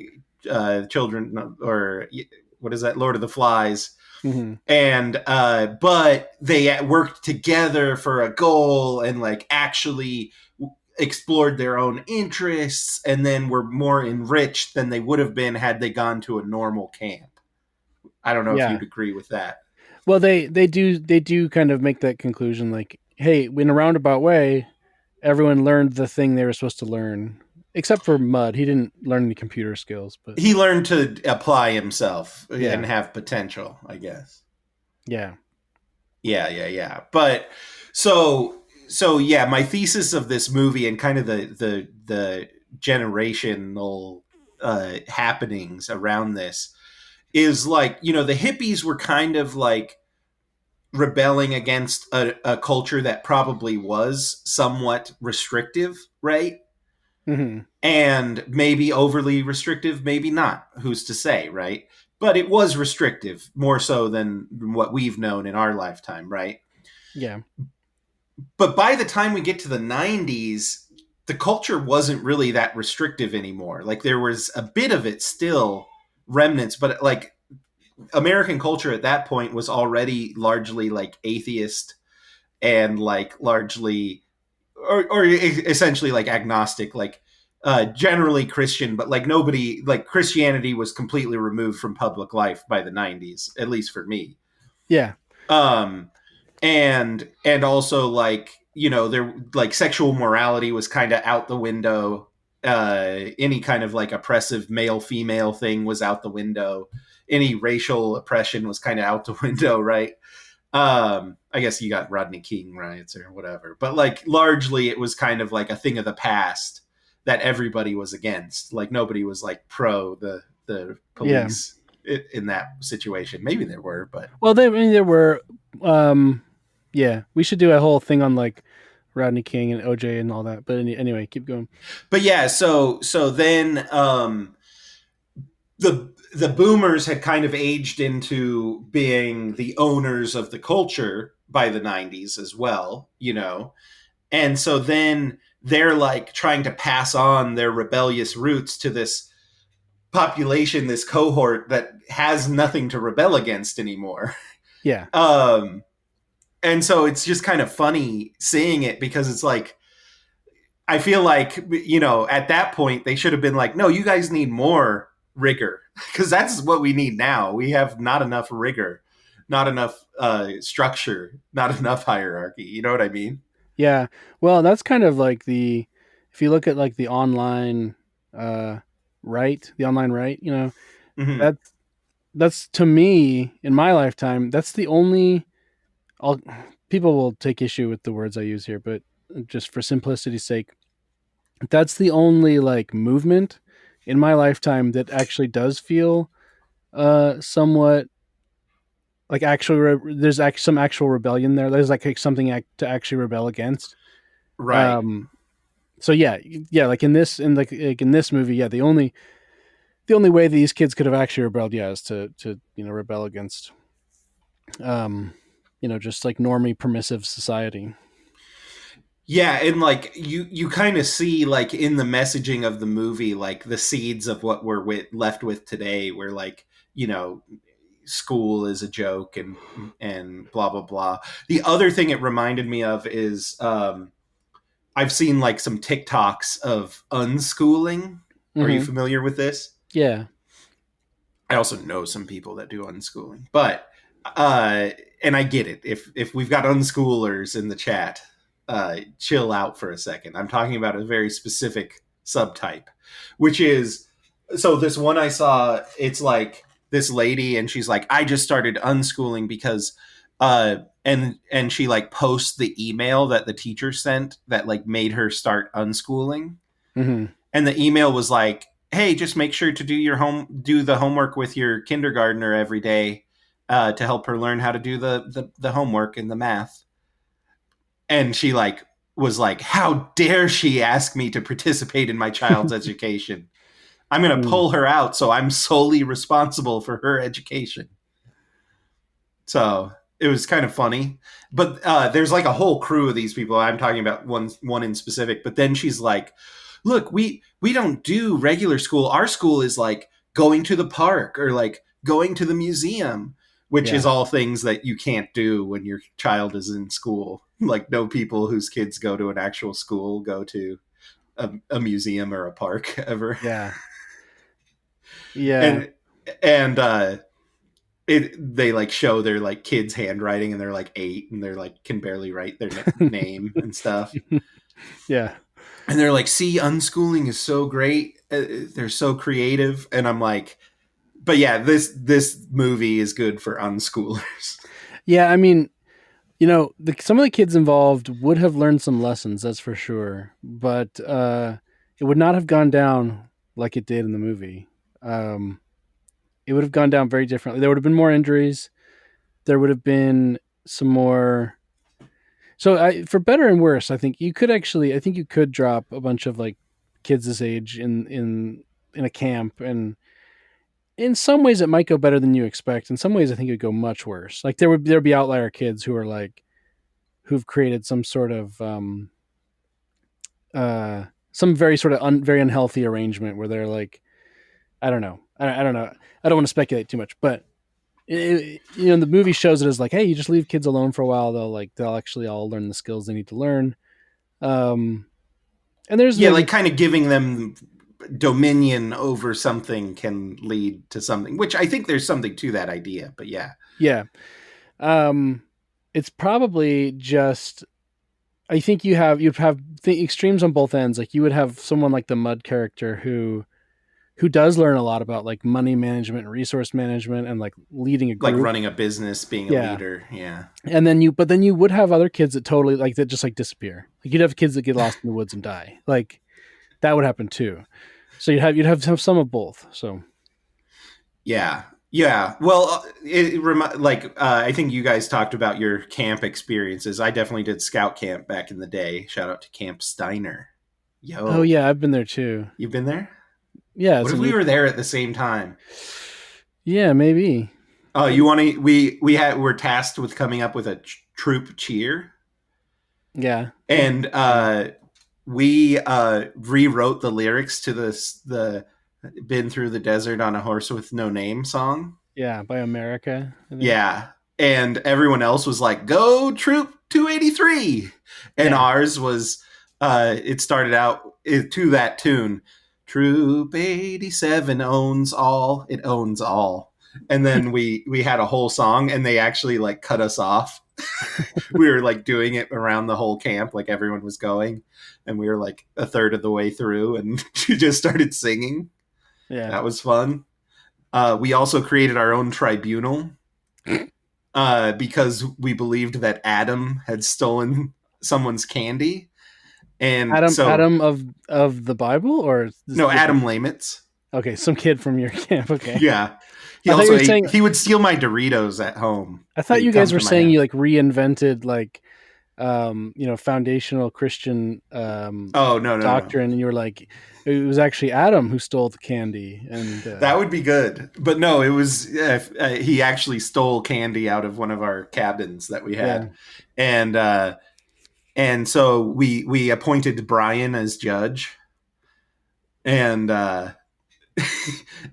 children, or what is that, Lord of the Flies. Hmm. And but they worked together for a goal and like actually explored their own interests, and then were more enriched than they would have been had they gone to a normal camp. I don't know if Yeah. you'd agree with that. Well, they do kind of make that conclusion, like, hey, in a roundabout way, everyone learned the thing they were supposed to learn, except for Mud. He didn't learn any computer skills, but He learned to apply himself and yeah, have potential, I guess. yeah, Yeah, yeah, yeah. But so yeah, my thesis of this movie and kind of the generational happenings around this is like, the hippies were kind of like rebelling against a culture that probably was somewhat restrictive, right? hmm, And maybe overly restrictive, maybe not. Who's to say, right? But it was restrictive, more so than what we've known in our lifetime, right? yeah, But by the time we get to the 90s, the culture wasn't really that restrictive anymore. Like there was a bit of it still, remnants, but like American culture at that point was already largely like atheist and like largely, or essentially like agnostic, like generally Christian, but like nobody, like Christianity was completely removed from public life by the 90s, at least for me. yeah, Um, and also like, there like sexual morality was kind of out the window. Any kind of like oppressive male female thing was out the window. Any racial oppression was kind of out the window, right? I guess you got Rodney King riots or whatever, but like largely it was kind of like a thing of the past that everybody was against. Like nobody was like pro the yeah. police in that situation. Maybe there were, but Well, I mean, there were, um, yeah. We should do a whole thing on like Rodney King and OJ and all that. But anyway, keep going. yeah. So then the boomers had kind of aged into being the owners of the culture by the 90s as well, and so then they're like trying to pass on their rebellious roots to this population, this cohort that has nothing to rebel against anymore. Yeah, um and so it's just kind of funny seeing it, because it's like, I feel like, at that point they should have been like, no, you guys need more rigor, because that's what we need now. We have not enough rigor, not enough structure, not enough hierarchy. You know what I mean? yeah. Well, that's kind of like the, if you look at like the online, uh, the online right, Hmm. that's that's to me in my lifetime. That's the only. I'll People will take issue with the words I use here, but just for simplicity's sake, that's the only like movement in my lifetime that actually does feel somewhat like actually there's some actual rebellion there. There's like something to actually rebel against. Right. Um, so yeah, like like in this movie, yeah, the only way these kids could have actually rebelled, yeah, is to rebel against um, just like normie permissive society. Yeah, and like you kind of see like in the messaging of the movie like the seeds of what we're left with today, where like, you know school is a joke, and blah blah blah. The other thing it reminded me of is, I've seen like some TikToks of unschooling. Are you Mm-hmm. familiar with this? Yeah, I also know some people that do unschooling, but and I get it. If we've got unschoolers in the chat, chill out for a second. I'm talking about a very specific subtype, which is, so this one I saw. It's like this lady, and she's like, I just started unschooling because and she like posts the email that the teacher sent that like made her start unschooling. Mm-hmm. And the email was like, hey, just make sure to do the homework with your kindergartner every day, to help her learn how to do the homework and the math. And she like was like, how dare she ask me to participate in my child's education? I'm going to Mm. pull her out, so I'm solely responsible for her education. So it was kind of funny. But there's like a whole crew of these people. I'm talking about one in specific. But then she's like, look, we don't do regular school. Our school is like going to the park or like going to the museum, which is Yeah. all things that you can't do when your child is in school. Like no people whose kids go to an actual school go to a museum or a park ever. Yeah. Yeah. And and they like show their like kids handwriting, and they're like 8 and they're like can barely write their name and stuff. Yeah. And they're like, see, unschooling is so great, they're so creative. And I'm like, but yeah, this movie is good for unschoolers. Yeah. I mean, some of the kids involved would have learned some lessons, that's for sure, but it would not have gone down like it did in the movie. Um, it would have gone down very differently. There would have been more injuries. There would have been some more. So, for better and worse, I think you could actually. I think you could drop a bunch of like kids this age in a camp, and in some ways it might go better than you expect. In some ways, I think it would go much worse. Like there'd be outlier kids who are like who've created some sort of some very sort of very unhealthy arrangement where they're like, I don't know, I don't know, I don't want to speculate too much, but the movie shows it as like, hey, you just leave kids alone for a while, they'll actually all learn the skills they need to learn. um and there's Yeah, maybe like kind of giving them dominion over something can lead to something, which I think there's something to that idea. But yeah. yeah. um it's probably just, I think you'd have the extremes on both ends. Like you would have someone like the Mud character who does learn a lot about like money management and resource management and like leading a Like group. running a business, being a Yeah. leader. Yeah. And then you would have other kids that totally like that just like disappear. Like you'd have kids that get lost in the woods and die. Like that would happen too. So you'd have some of both. So Yeah. Yeah. Well, I think you guys talked about your camp experiences. I definitely did scout camp back in the day. Shout out to Camp Steiner. oh Yo, yeah, I've been there too. you've been there? Yeah, What it's a if we neat. were there at the same time? Yeah, maybe. Oh, you want to? We're tasked with coming up with a troop cheer, Yeah. and we rewrote the lyrics to the "Been Through the Desert on a Horse with No Name" song. Yeah, by America, I think. Yeah, and everyone else was like, "Go Troop 283," and Yeah. ours was it started out to that tune. Troop 87 owns all. It owns all. And then we had a whole song, and they actually like cut us off. We were like doing it around the whole camp, like everyone was going, and we were like a third of the way through, and we just started singing. Yeah. That was fun. We also created our own tribunal because we believed that Adam had stolen someone's candy, and so Adam of the Bible, or is this no, different? Adam Lamitz. Okay, some kid from your camp. Okay. Yeah, he I thought you also were saying. he would steal my Doritos at home. I thought They'd you come guys were to my saying house. you like reinvented like foundational Christian Oh no. doctrine, and you were like, it was actually Adam who stole the candy, and That would be good, but no, it was he actually stole candy out of one of our cabins that we yeah. had, and so we appointed Brian as judge, and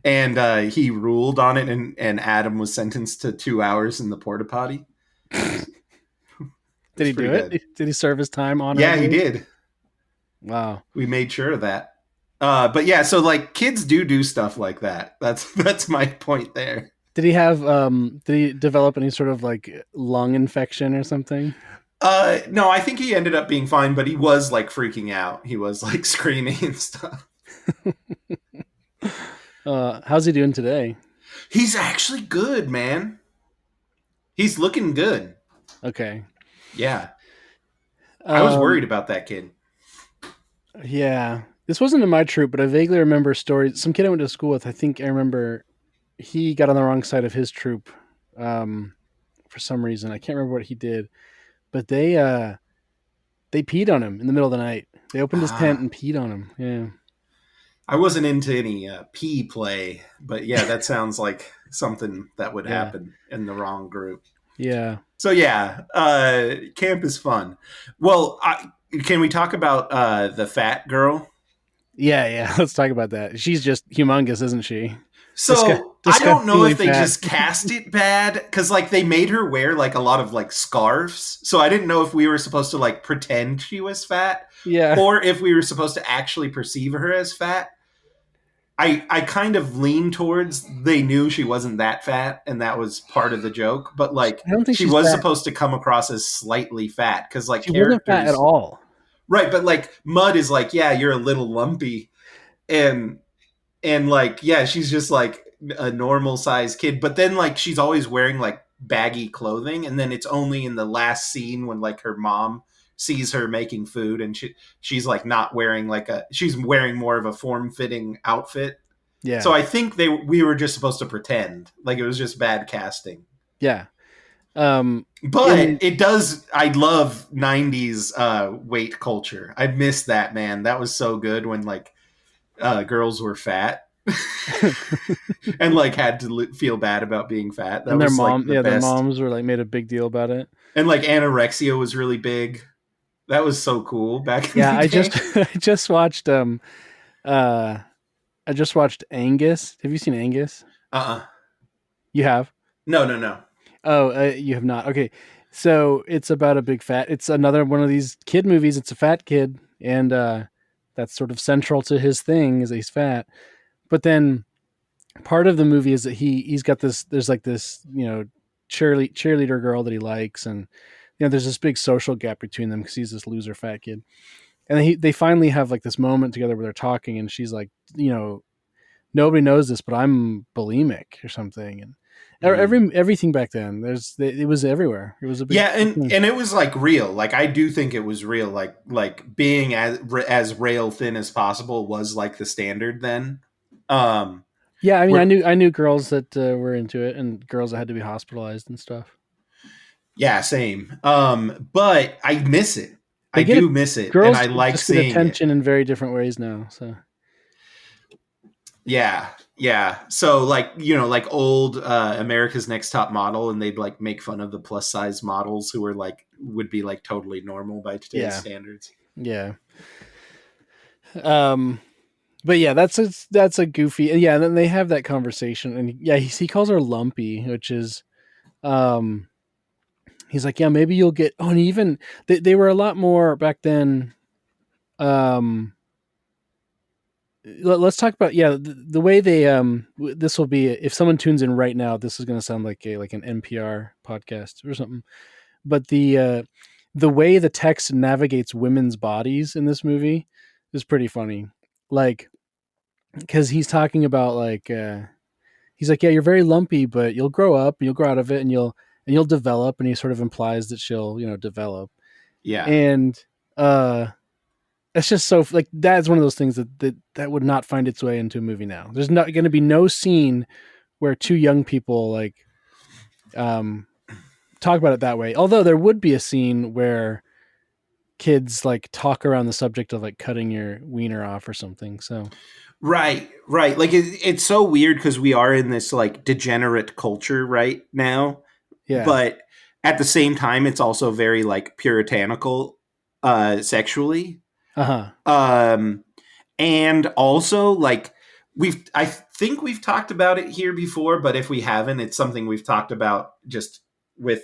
and he ruled on it, and Adam was sentenced to 2 hours in the porta potty. Did It's he do pretty it? good. Did he serve his time Yeah, he honorably? did. Wow. We made sure of that. But yeah, so like kids do stuff like that. That's my point there. Did he develop any sort of like lung infection or something? No, I think he ended up being fine, but he was like freaking out. He was like screaming and stuff. How's he doing today? He's actually good, man. He's looking good. Okay. Yeah. I was Um, worried about that kid. yeah. This wasn't in my troop, but I vaguely remember stories. Some kid I went to school with, I think I remember he got on the wrong side of his troop um, for some reason. I can't remember what he did, but they peed on him in the middle of the night. They opened his tent Ah. and peed on him. Yeah. I wasn't into any pee play, but yeah, that sounds like something that would Yeah. happen in the wrong group. Yeah. So yeah, camp is fun. Well, can we talk about the fat girl? Yeah, yeah. Let's talk about that. She's just humongous, isn't she? So I don't know Disgustingly if they fat. just cast it bad because like they made her wear like a lot of like scarves. So I didn't know if we were supposed to like pretend she was fat Yeah. or if we were supposed to actually perceive her as fat. I kind of lean towards they knew she wasn't that fat and that was part of the joke, but like I don't think she she's was fat. supposed to come across as slightly fat because like She wasn't fat at characters, all. right? But like Mud is like, yeah, you're a little lumpy, and like yeah, she's just like a normal sized kid, but then like she's always wearing like baggy clothing, and then it's only in the last scene when like her mom sees her making food and she's like not wearing like a she's wearing more of a form fitting outfit. So Yeah. I think we were just supposed to pretend like it was just bad casting. Yeah. Um But in it does. I love '90s weight culture. I miss that, man. That was so good when like girls were fat and like had to feel bad about being fat. That and their was like mom, the yeah, their best. moms were like made a big deal about it. And like anorexia was really big. That was so cool back in Yeah, the I just day. I just watched uh I just watched Angus. Have you seen Angus? Uh-uh. You have? No, no, no. Oh, you have not. Okay. So it's about a big fat. It's another one of these kid movies. It's a fat kid, and that's sort of central to his thing is that he's fat. But then part of the movie is that he's got this. There's like this, cheerleader girl that he likes, and there's this big social gap between them because he's this loser fat kid. And then they finally have like this moment together where they're talking, and she's like, nobody knows this, but I'm bulimic or something, and Mm. everything back then, it was everywhere. It was a big Yeah, thing. and it was like real. Like I do think it was real. Like being as rail thin as possible was like the standard then. Um, Yeah, I mean, we're I knew girls that were into it, and girls that had to be hospitalized and stuff. Yeah, same. But I miss it. I They get it. do miss it, and Girls I like just get seeing it. attention in very different ways now. So Yeah, yeah. So like like old America's Next Top Model, and they'd like make fun of the plus size models who were like would be like totally normal by today's yeah, standards. yeah. Um, but yeah, that's a goofy. Yeah, and then they have that conversation, and yeah, he calls her lumpy, which is um he's like, yeah, maybe you'll get. Oh, and even they were a lot more back then. Um, let's talk about the way they this will be if someone tunes in right now. This is going to sound like an NPR podcast or something. But the way the text navigates women's bodies in this movie is pretty funny. Like, because he's talking about like he's like, yeah, you're very lumpy, but you'll grow up, and you'll grow out of it, and you'll develop, and he sort of implies that she'll develop, Yeah. and it's just so like that's one of those things that would not find its way into a movie now. There's not going to be no scene where two young people like um talk about it that way. Although there would be a scene where kids like talk around the subject of like cutting your wiener off or something. So Right, right. Like it's so weird because we are in this like degenerate culture right now, yeah, but at the same time, it's also very like puritanical sexually. uh huh, Um, and also like I think we've talked about it here before, but if we haven't, it's something we've talked about just with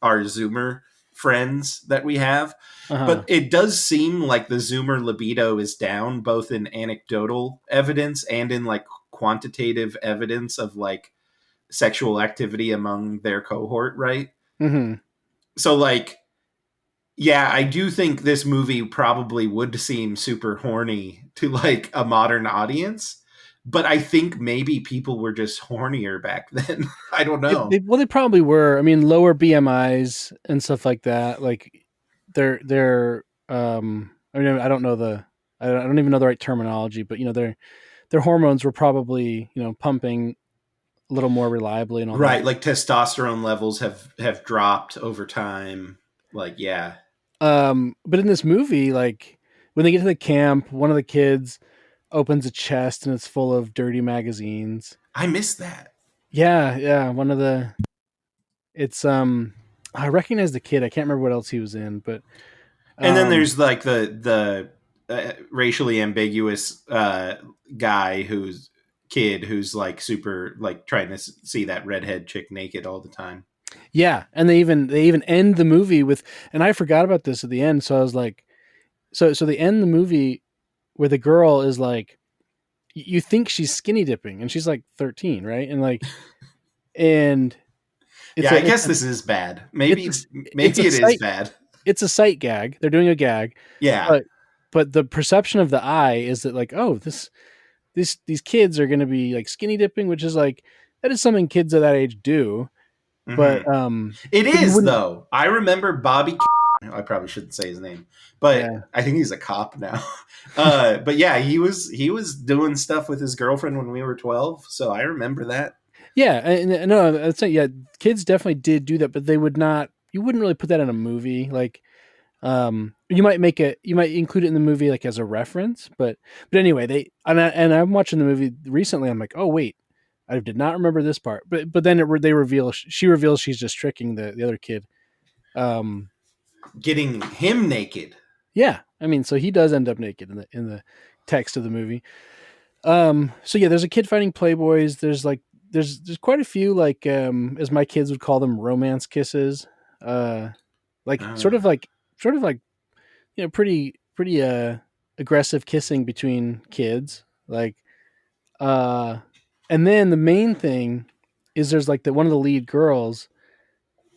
our Zoomer friends that we have. uh huh, But it does seem like the Zoomer libido is down, both in anecdotal evidence and in like quantitative evidence of like sexual activity among their cohort, right? mm-hmm. So like yeah, I do think this movie probably would seem super horny to like a modern audience, but I think maybe people were just hornier back then. I don't They know. well, they probably were. I mean, lower BMIs and stuff like that. Like they're I mean, I don't know I don't even know the right terminology, but their hormones were probably pumping a little more reliably and all that. Right, like testosterone levels have dropped over time. Like, yeah. But in this movie, like when they get to the camp, one of the kids opens a chest and it's full of dirty magazines. I missed that. Yeah, yeah. One of the it's I recognize the kid. I can't remember what else he was in, but And then um there's like the racially ambiguous guy who's kid who's like super like trying to see that redhead chick naked all the time. yeah, and they even end the movie with, and I forgot about this at the end, so I was like, so they end the movie where the girl is like, you think she's skinny dipping, and she's like 13, right? And like, and it's Yeah, I a guess this is bad. it's Maybe it's a it is sight bad. it's a sight gag. They're doing a gag, Yeah. but the perception of the eye is that like, oh, these kids are going to be like skinny dipping, which is like that is something kids of that age do, but Hmm. It but you is wouldn't. though. I remember Bobby. I probably shouldn't say his name, but Yeah, I think he's a cop now. But yeah, he was doing stuff with his girlfriend when we were 12, so I remember that. yeah, and no, I'd say yeah, kids definitely did do that, but they would not. You wouldn't really put that in a movie. Like, you might include it in the movie like as a reference, but anyway, I'm watching the movie recently. I'm like, oh wait, I did not remember this part. But then they reveal she reveals she's just tricking the other kid. Um, Getting him naked. yeah, I mean, so he does end up naked in the text of the movie. So yeah, there's a kid fighting playboys. There's quite a few like as my kids would call them romance kisses. Uh, like Uh, sort of like pretty aggressive kissing between kids. Like uh, and then the main thing is there's like one of the lead girls.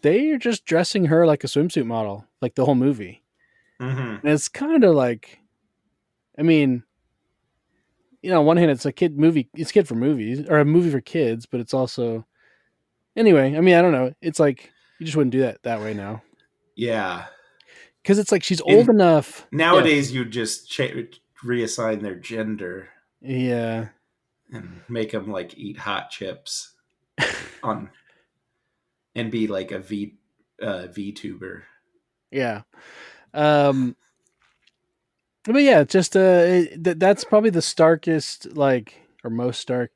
They are just dressing her like a swimsuit model, like the whole movie, hmm. and it's kind of like, I mean, on one hand, it's a kid movie. It's kid for movies or a movie for kids, but it's also anyway. I mean, I don't know. It's like you just wouldn't do that way now Yeah. because it's like she's old In enough. Yeah, nowadays, you just reassign their gender yeah, and make them like eat hot chips on and be like a VTuber. yeah. Um, but yeah, just that's probably the starkest, like, or most stark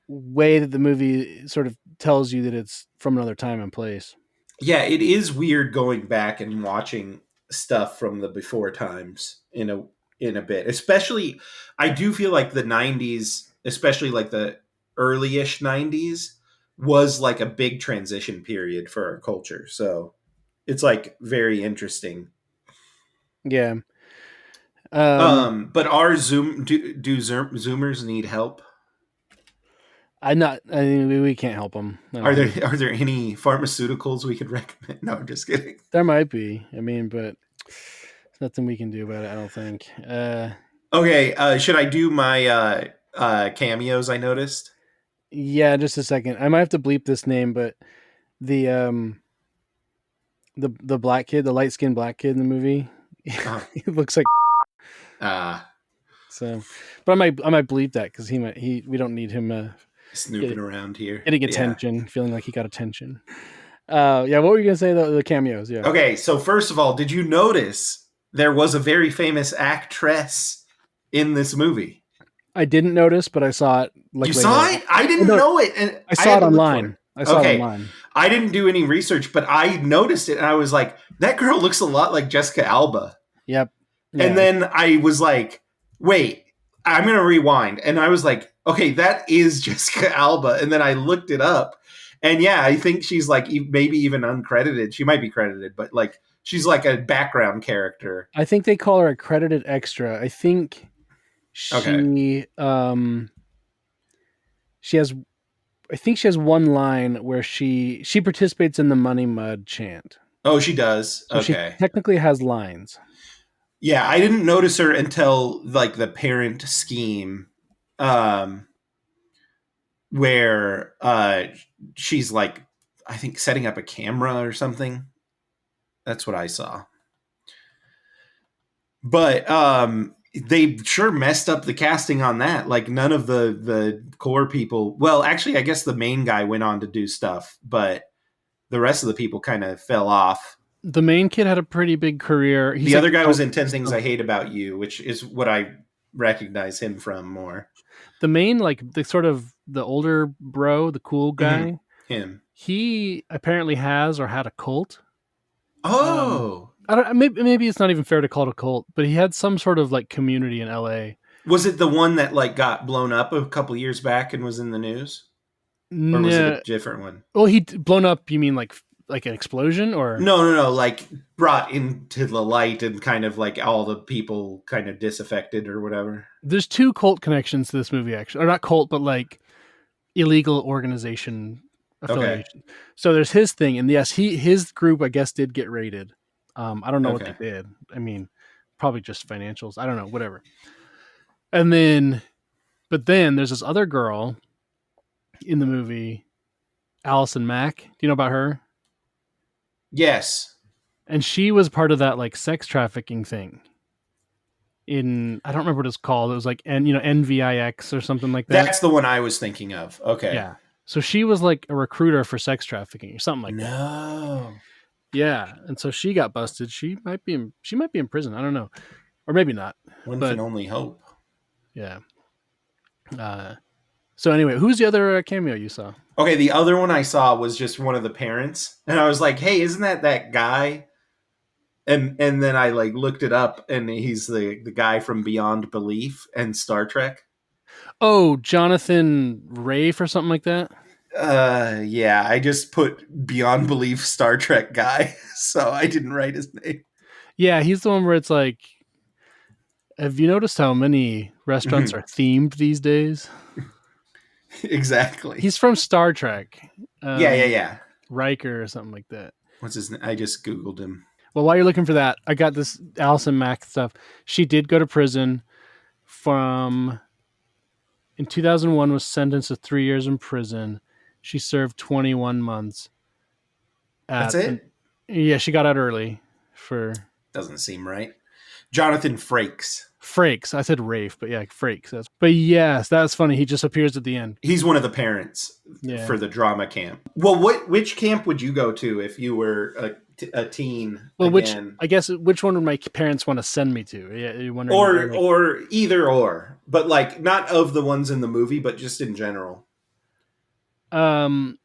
way that the movie sort of tells you that it's from another time and place. Yeah, it is weird going back and watching stuff from the before times in a bit. Especially I do feel like the 90s, especially like the early-ish 90s was like a big transition period for our culture. So, it's like very interesting. Yeah. Um, But our Zoomers need help? I mean, we can't help them. I don't Are there think are there any pharmaceuticals we could recommend? No, I'm just kidding. there might be. I mean, but there's nothing we can do about it. I don't think. Okay, should I do my cameos I noticed? Yeah, just a second. I might have to bleep this name, but the the black kid, the light skinned black kid in the movie, Uh, he looks like uh, so. But I might bleep that because he we don't need him Snooping get, around here. getting Yeah. attention, feeling like he got attention. Yeah. What were you gonna say? The cameos. Yeah. Okay, so first of all, did you notice there was a very famous actress in this movie? I didn't notice, but I saw it You like saw later. it? I Oh, didn't no, know it, and I I saw had it to look for it. online. I saw it Okay, online. I didn't do any research, but I noticed it, and I was like, "That girl looks a lot like Jessica Alba." Yep. And Yeah. then I was like, "Wait, I'm gonna rewind," and I was like, "Okay, that is Jessica Alba." And then I looked it up, and yeah, I think she's like maybe even uncredited. She might be credited, but like she's like a background character. I think they call her a credited extra. I think Okay. she has I think she has one line where she participates in the money mud chant. Oh, she does. So she Okay. technically has lines. Yeah, I didn't notice her until like the parent scheme um, where she's like, I think setting up a camera or something. That's what I saw. But they sure messed up the casting on that. Like none of the core people. Well, actually, I guess the main guy went on to do stuff, but the rest of the people kind of fell off. The main kid had a pretty big career. He's The like other guy was in 10 Things I still, Hate About You, which is what I recognize him from more. the main, like the sort of the older bro, the cool Mm-hmm. guy. Him. He apparently has or had a cult. Oh. I don't. Maybe it's not even fair to call it a cult, but he had some sort of like community in L.A. Was it the one that like got blown up a couple years back and was in the news? Or was it a No, different one? well, he blown up. You mean like an explosion or? No. Like brought into the light and kind of like all the people kind of disaffected or whatever. There's two cult connections to this movie, actually, or not cult, but like illegal organization Okay. affiliation. So there's his thing, and yes, his group, I guess, did get raided. I don't know what they Okay. did. I mean, probably just financials. I don't know, whatever. And then, but then there's this other girl in the movie, Allison Mack. Do you know about her? Yes. And she was part of that like sex trafficking thing. In I don't remember what it's called. It was like NVIX or something like that. That's the one I was thinking of. Okay. Yeah. So she was like a recruiter for sex trafficking or something like that. No. Yeah, and so she got busted. She might be in prison. I don't know, or maybe not. One But can only hope. yeah. Uh, so anyway, who's the other cameo you saw? Okay, the other one I saw was just one of the parents, and I was like, "Hey, isn't that guy?" And then I like looked it up, and he's the guy from Beyond Belief and Star Trek. Oh, Jonathan Rafe or something like that. Yeah, I just put Beyond Belief Star Trek guy, so I didn't write his name. Yeah, he's the one where it's like, have you noticed how many restaurants Mhm. are themed these days? Exactly. He's from Star Trek. Yeah. Riker or something like that. What's his name? I just googled him. Well, while you're looking for that, I got this Allison Mack stuff. She did go to prison from in 2001 was sentenced to 3 years in prison. She served 21 months That's at and it. yeah, she got out early for Doesn't seem right. Jonathan Frakes. Frakes. I said Rafe, but yeah, Frakes. But yes, that's funny. He just appears at the end. He's one of the parents Yeah. for the drama camp. Well, which camp would you go to if you were a teen Well, again? which one would my parents want to send me to? Yeah, you're wondering Or like, or either or, but like not of the ones in the movie, but just in general. um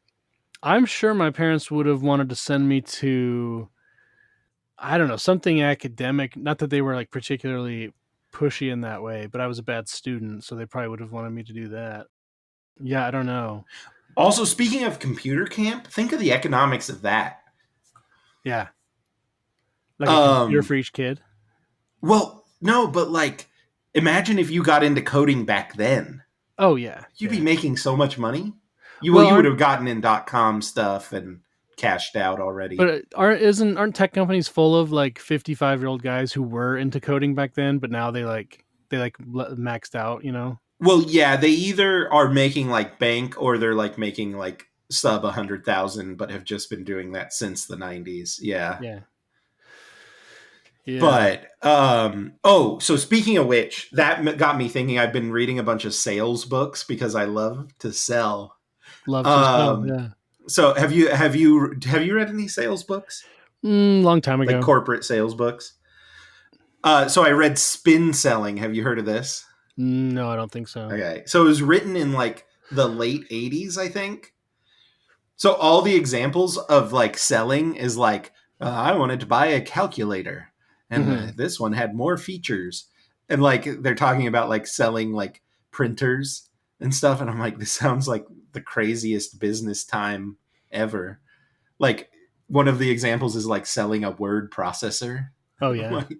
I'm sure my parents would have wanted to send me to I don't know, something academic. Not that they were like particularly pushy in that way, but I was a bad student, so they probably would have wanted me to do that. Yeah, I don't know. Also, speaking of computer camp, think of the economics of that. Yeah, like a computer Um, for each kid. well, no, but like, imagine if you got into coding back then. Oh yeah, You'd be yeah. making so much money. Well, You would aren't have gotten in .com stuff and cashed out already. but aren't tech companies full of like 55-year-old guys who were into coding back then, but now they maxed out, you know? Well, yeah, they either are making like bank or they're like making like sub 100,000, but have just been doing that since the 90s. Yeah. Yeah, yeah. But so speaking of which, that got me thinking. I've been reading a bunch of sales books because I love to sell. Love to sell. Um, Yeah, so have you read any sales books? long time Like ago. corporate sales books? So I read Spin Selling. Have you heard of this? No, I don't think so. Okay. So it was written in like the late 80s, I think. So all the examples of like selling is like, I wanted to buy a calculator and Hmm. this one had more features. And like they're talking about like selling like printers and stuff. And I'm like, this sounds like the craziest business time ever. Like one of the examples is like selling a word processor. Oh I'm yeah. like,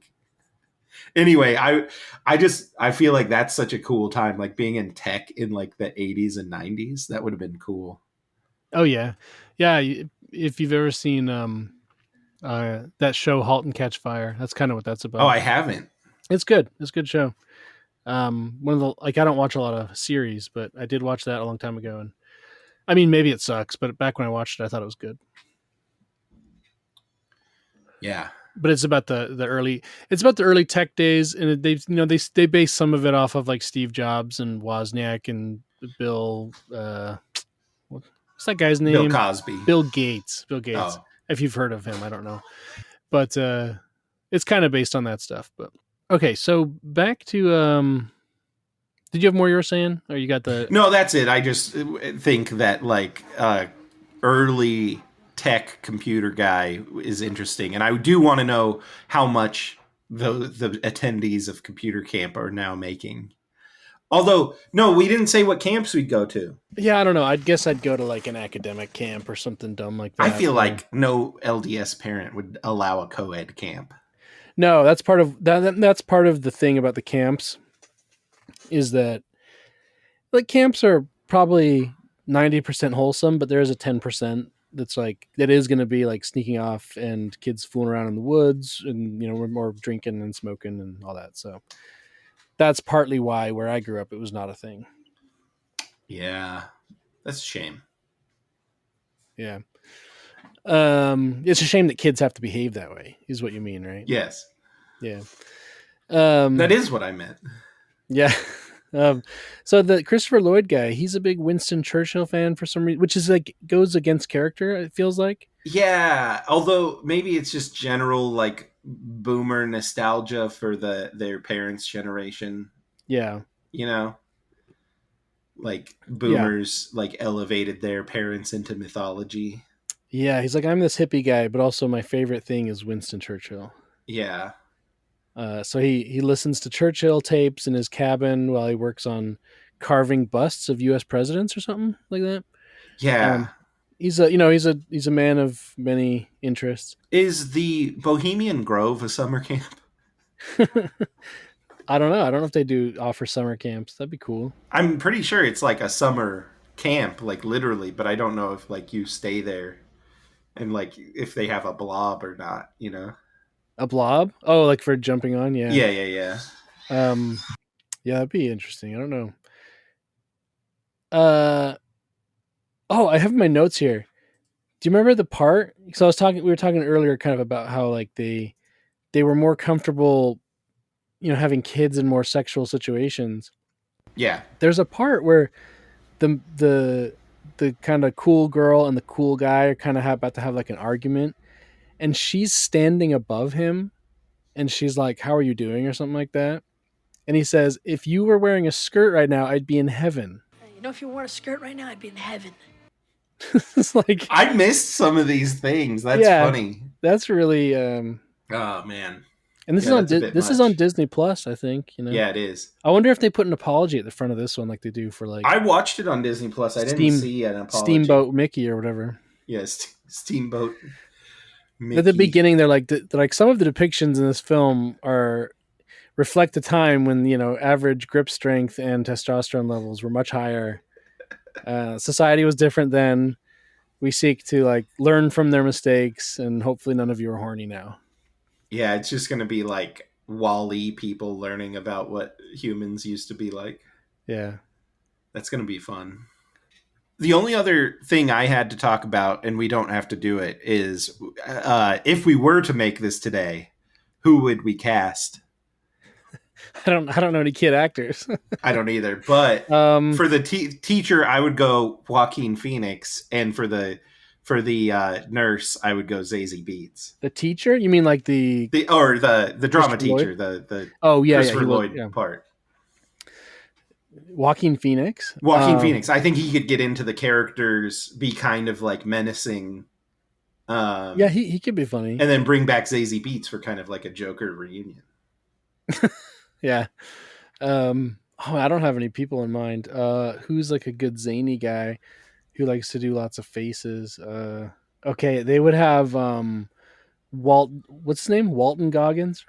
anyway, I feel like that's such a cool time, like being in tech in like the 80s and 90s. That would have been cool. Oh yeah, yeah. If you've ever seen that show *Halt and Catch Fire*, that's kind of what that's Oh, about. I haven't. It's good. It's a good show. One of the like I don't watch a lot of series, but I did watch that a long time ago, and I mean maybe it sucks, but back when I watched it, I thought it was good. Yeah. But it's about the early tech days, and they they base some of it off of like Steve Jobs and Wozniak and Bill. What's that guy's Bill name? Cosby. Bill Gates. Bill Gates. Oh. If you've heard of him, I don't know, but it's kind of based on that stuff. But okay, so back to did you have more you were saying, or you got the? No, that's it. I just think that like early tech computer guy is interesting, and I do want to know how much the attendees of computer camp are now making. Although, no, we didn't say what camps we'd go to. Yeah, I don't know. I'd guess I'd go to like an academic camp or something dumb like I that. feel Or like no LDS parent would allow a co-ed camp. no, that's part of that. That's part of the thing about the camps is that like camps are probably 90% wholesome, but there is a 10% that's like that is going to be like sneaking off and kids fooling around in the woods, and we're more drinking and smoking and all that. So that's partly why where I grew up it was not a thing. Yeah, that's a shame. Yeah. It's a shame that kids have to behave that way, is what you mean, right? Yes, Yeah. that is what I meant. Yeah. So the Christopher Lloyd guy, he's a big Winston Churchill fan for some reason, which is like goes against character. It feels like. Yeah, although maybe it's just general like boomer nostalgia for their parents' generation. Yeah. You know, like Yeah. boomers like elevated their parents into mythology. Yeah. He's like, I'm this hippie guy, but also my favorite thing is Winston Churchill. Yeah, So he listens to Churchill tapes in his cabin while he works on carving busts of U.S. presidents or something like that. yeah. Um, he's a man of many interests. Is the Bohemian Grove a summer camp? I don't know. I don't know if they do offer summer camps. That'd be cool. I'm pretty sure it's like a summer camp, like literally, but I don't know if like you stay there and like if they have a blob or not, you know? A blob? Oh, like for jumping on? Yeah. Yeah, yeah, yeah. Um, yeah, that'd be interesting. I don't know. Uh, oh, I have my notes here. Do you remember the part? Because we were talking earlier, kind of about how like they were more comfortable, having kids in more sexual situations. Yeah. There's a part where the kind of cool girl and the cool guy are kind of about to have like an argument, and she's standing above him, and she's like, "How are you doing?" or something like that. And he says, "If you were wearing a skirt right now, I'd be in heaven." If you wore a skirt right now, I'd be in heaven. It's like, I missed some of these things. That's yeah, funny. that's really. Oh man. And this Yeah, that's a bit this is much. on Disney Plus, I think. Yeah, it is. I wonder if they put an apology at the front of this one, like they do for like I watched it on Disney Plus. I didn't see an apology. Steamboat Mickey or whatever. Yes, Steamboat Mickey. At the beginning, they're like some of the depictions in this film are reflect a time when average grip strength and testosterone levels were much higher. Society was different then. We seek to like learn from their mistakes, and hopefully none of you are horny now. Yeah, it's just gonna be like Wall-E people learning about what humans used to be like. Yeah. That's gonna be fun. The only other thing I had to talk about, and we don't have to do it, is if we were to make this today, who would we cast? I don't know any kid actors. I don't either. But for the teacher, I would go Joaquin Phoenix, and for the nurse, I would go Zazie Beetz. The teacher? You mean like the drama teacher, the Christopher Lloyd part. Joaquin Phoenix. Joaquin Phoenix. I think he could get into the characters, be kind of like menacing. Yeah, he could be funny, and then bring back Zazie Beetz for kind of like a Joker reunion. Yeah. I don't have any people in mind. Who's like a good zany guy who likes to do lots of faces? Okay, they would have what's his name? Walton Goggins?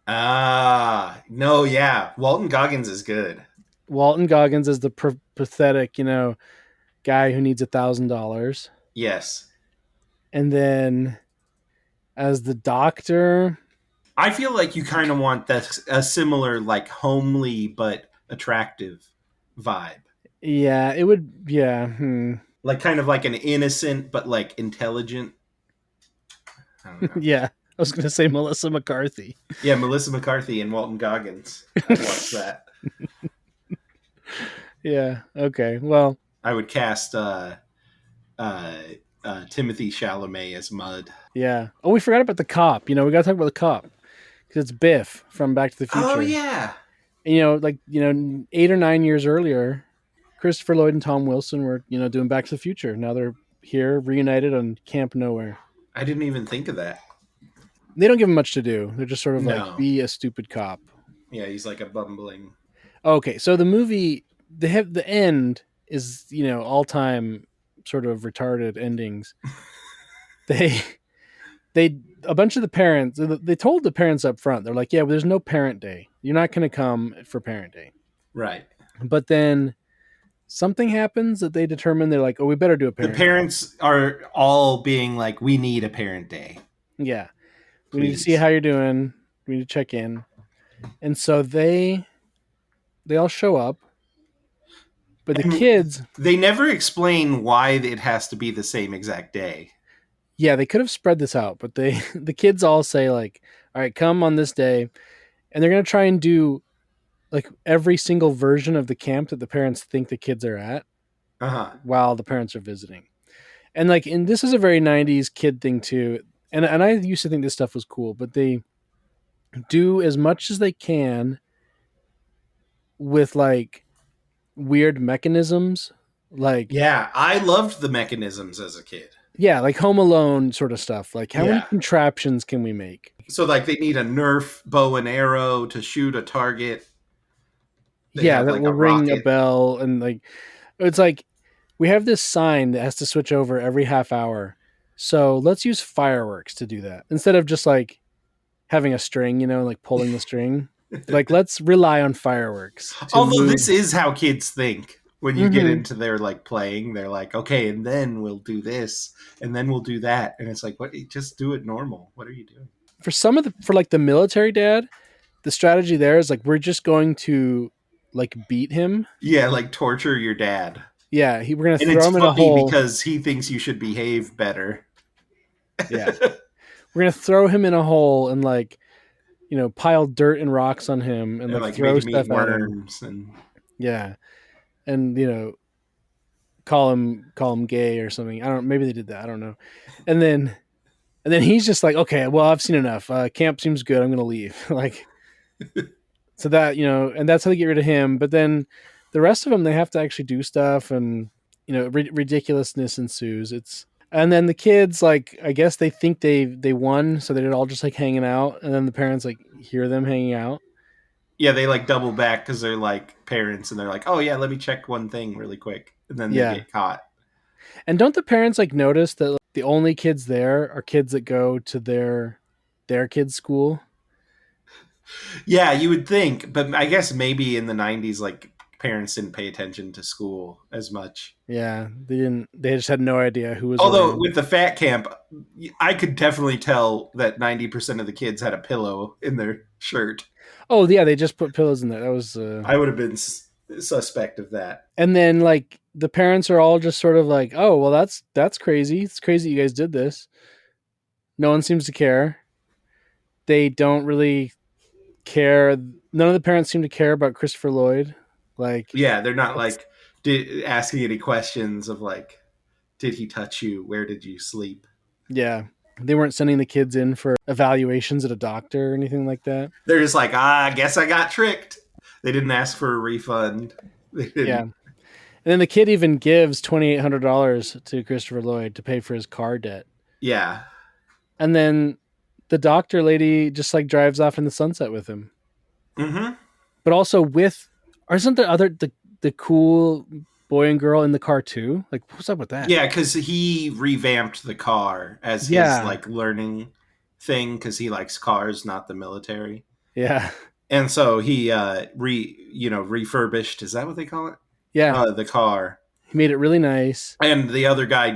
No, yeah. Walton Goggins is good. Walton Goggins is the pathetic, guy who needs $1,000. Yes. And then as the doctor, I feel like you kind of want that a similar like homely but attractive vibe. Yeah, it would. Yeah. Like kind of like an innocent but like intelligent. I don't know. Yeah. I was gonna say Melissa McCarthy. Yeah, Melissa McCarthy and Walton Goggins. I'd watch that. Yeah. Okay. Well. I would cast uh, Timothy Chalamet as Mud. Yeah. Oh, we forgot about the cop. We gotta talk about the cop because it's Biff from Back to the Oh Future. yeah, And, 8 or 9 years earlier, Christopher Lloyd and Tom Wilson were doing Back to the Future. Now they're here reunited on Camp Nowhere. I didn't even think of that. They don't give him much to do. They're just sort of like, No. be a stupid cop. Yeah, he's like a bumbling. Okay, so the movie, the end is all time sort of retarded endings. They they a bunch of the parents, they told the parents up front, they're like, yeah, well, there's no parent day. You're not going to come for parent day. Right. But then something happens that they determine, they're like, oh, we better do a The parent day. parents are all being like, we need a parent day. Yeah. We need to Please. see how you're doing. We need to check in. And so they all show up. But the kids, They never explain why it has to be the same exact day. yeah, they could have spread this out, but the kids all say like, all right, come on this day. And they're going to try and do like every single version of the camp that the parents think the kids are at Uh-huh. while the parents are visiting. And this is a very 90s kid thing too. And I used to think this stuff was cool, but they do as much as they can with like weird mechanisms. Like, Yeah, I loved the mechanisms as a kid. yeah, like Home Alone sort of stuff. Like, how many Yeah. contraptions can we make? So like they need a Nerf bow and arrow to shoot a target. They Yeah, have, that like, will a ring a rocket. bell. And like, it's like we have this sign that has to switch over every half hour. So let's use fireworks to do that instead of just like having a string, like pulling the string. Like, let's rely on fireworks to Although move. this is how kids think. When you get Mhm. into their like playing, they're like, okay, and then we'll do this, and then we'll do that, and it's like, what? Just do it normal. What are you doing? For like the military dad, the strategy there is like, we're just going to like beat him. Yeah, like torture your dad, Yeah, we're gonna and throw it's him in a funny hole. because he thinks you should behave better. Yeah, we're gonna throw him in a hole and like pile dirt and rocks on him and And like like throw make him eat stuff at him. worms, and Yeah, and call him gay or something. I don't. Maybe they did that. I don't know. And then he's just like, okay, well, I've seen enough. Camp seems good. I'm gonna leave. Like, so that and that's how they get rid of him. But then the rest of them, they have to actually do stuff, and ridiculousness ensues. And then the kids, like, I guess they think they won, so they're all just like hanging out, and then the parents like hear them hanging out. yeah, they like double back because they're like parents, and they're like, oh yeah, let me check one thing really quick, and then they Yeah. get caught. And don't the parents like notice that like, the only kids there are kids that go to their kids' school? Yeah, you would think, but I guess maybe in the '90s, like parents didn't pay attention to school as much. Yeah, they didn't. They just had no idea who was Although around. with the fat camp, I could definitely tell that 90% of the kids had a pillow in their shirt. Oh yeah, they just put pillows in there. That was. I would have been suspect of that. And then like the parents are all just sort of like, oh well, that's crazy. It's crazy you guys did this. No one seems to care. They don't really care. None of the parents seem to care about Christopher Lloyd. Like, Yeah, they're not like asking any questions of like, did he touch you? Where did you sleep? yeah, they weren't sending the kids in for evaluations at a doctor or anything like that. They're just like, I guess I got tricked. They didn't ask for a refund. They didn't. Yeah. And then the kid even gives $2,800 to Christopher Lloyd to pay for his car debt. Yeah. And then the doctor lady just like drives off in the sunset with him. Mm-hmm. But also with, or isn't the cool boy and girl in the car too? Like, what's up with that? Yeah, because he revamped the car as his like learning thing because he likes cars, not the military. Yeah. And so he refurbished. Is that what they call it? Yeah. The car. He made it really nice. And the other guy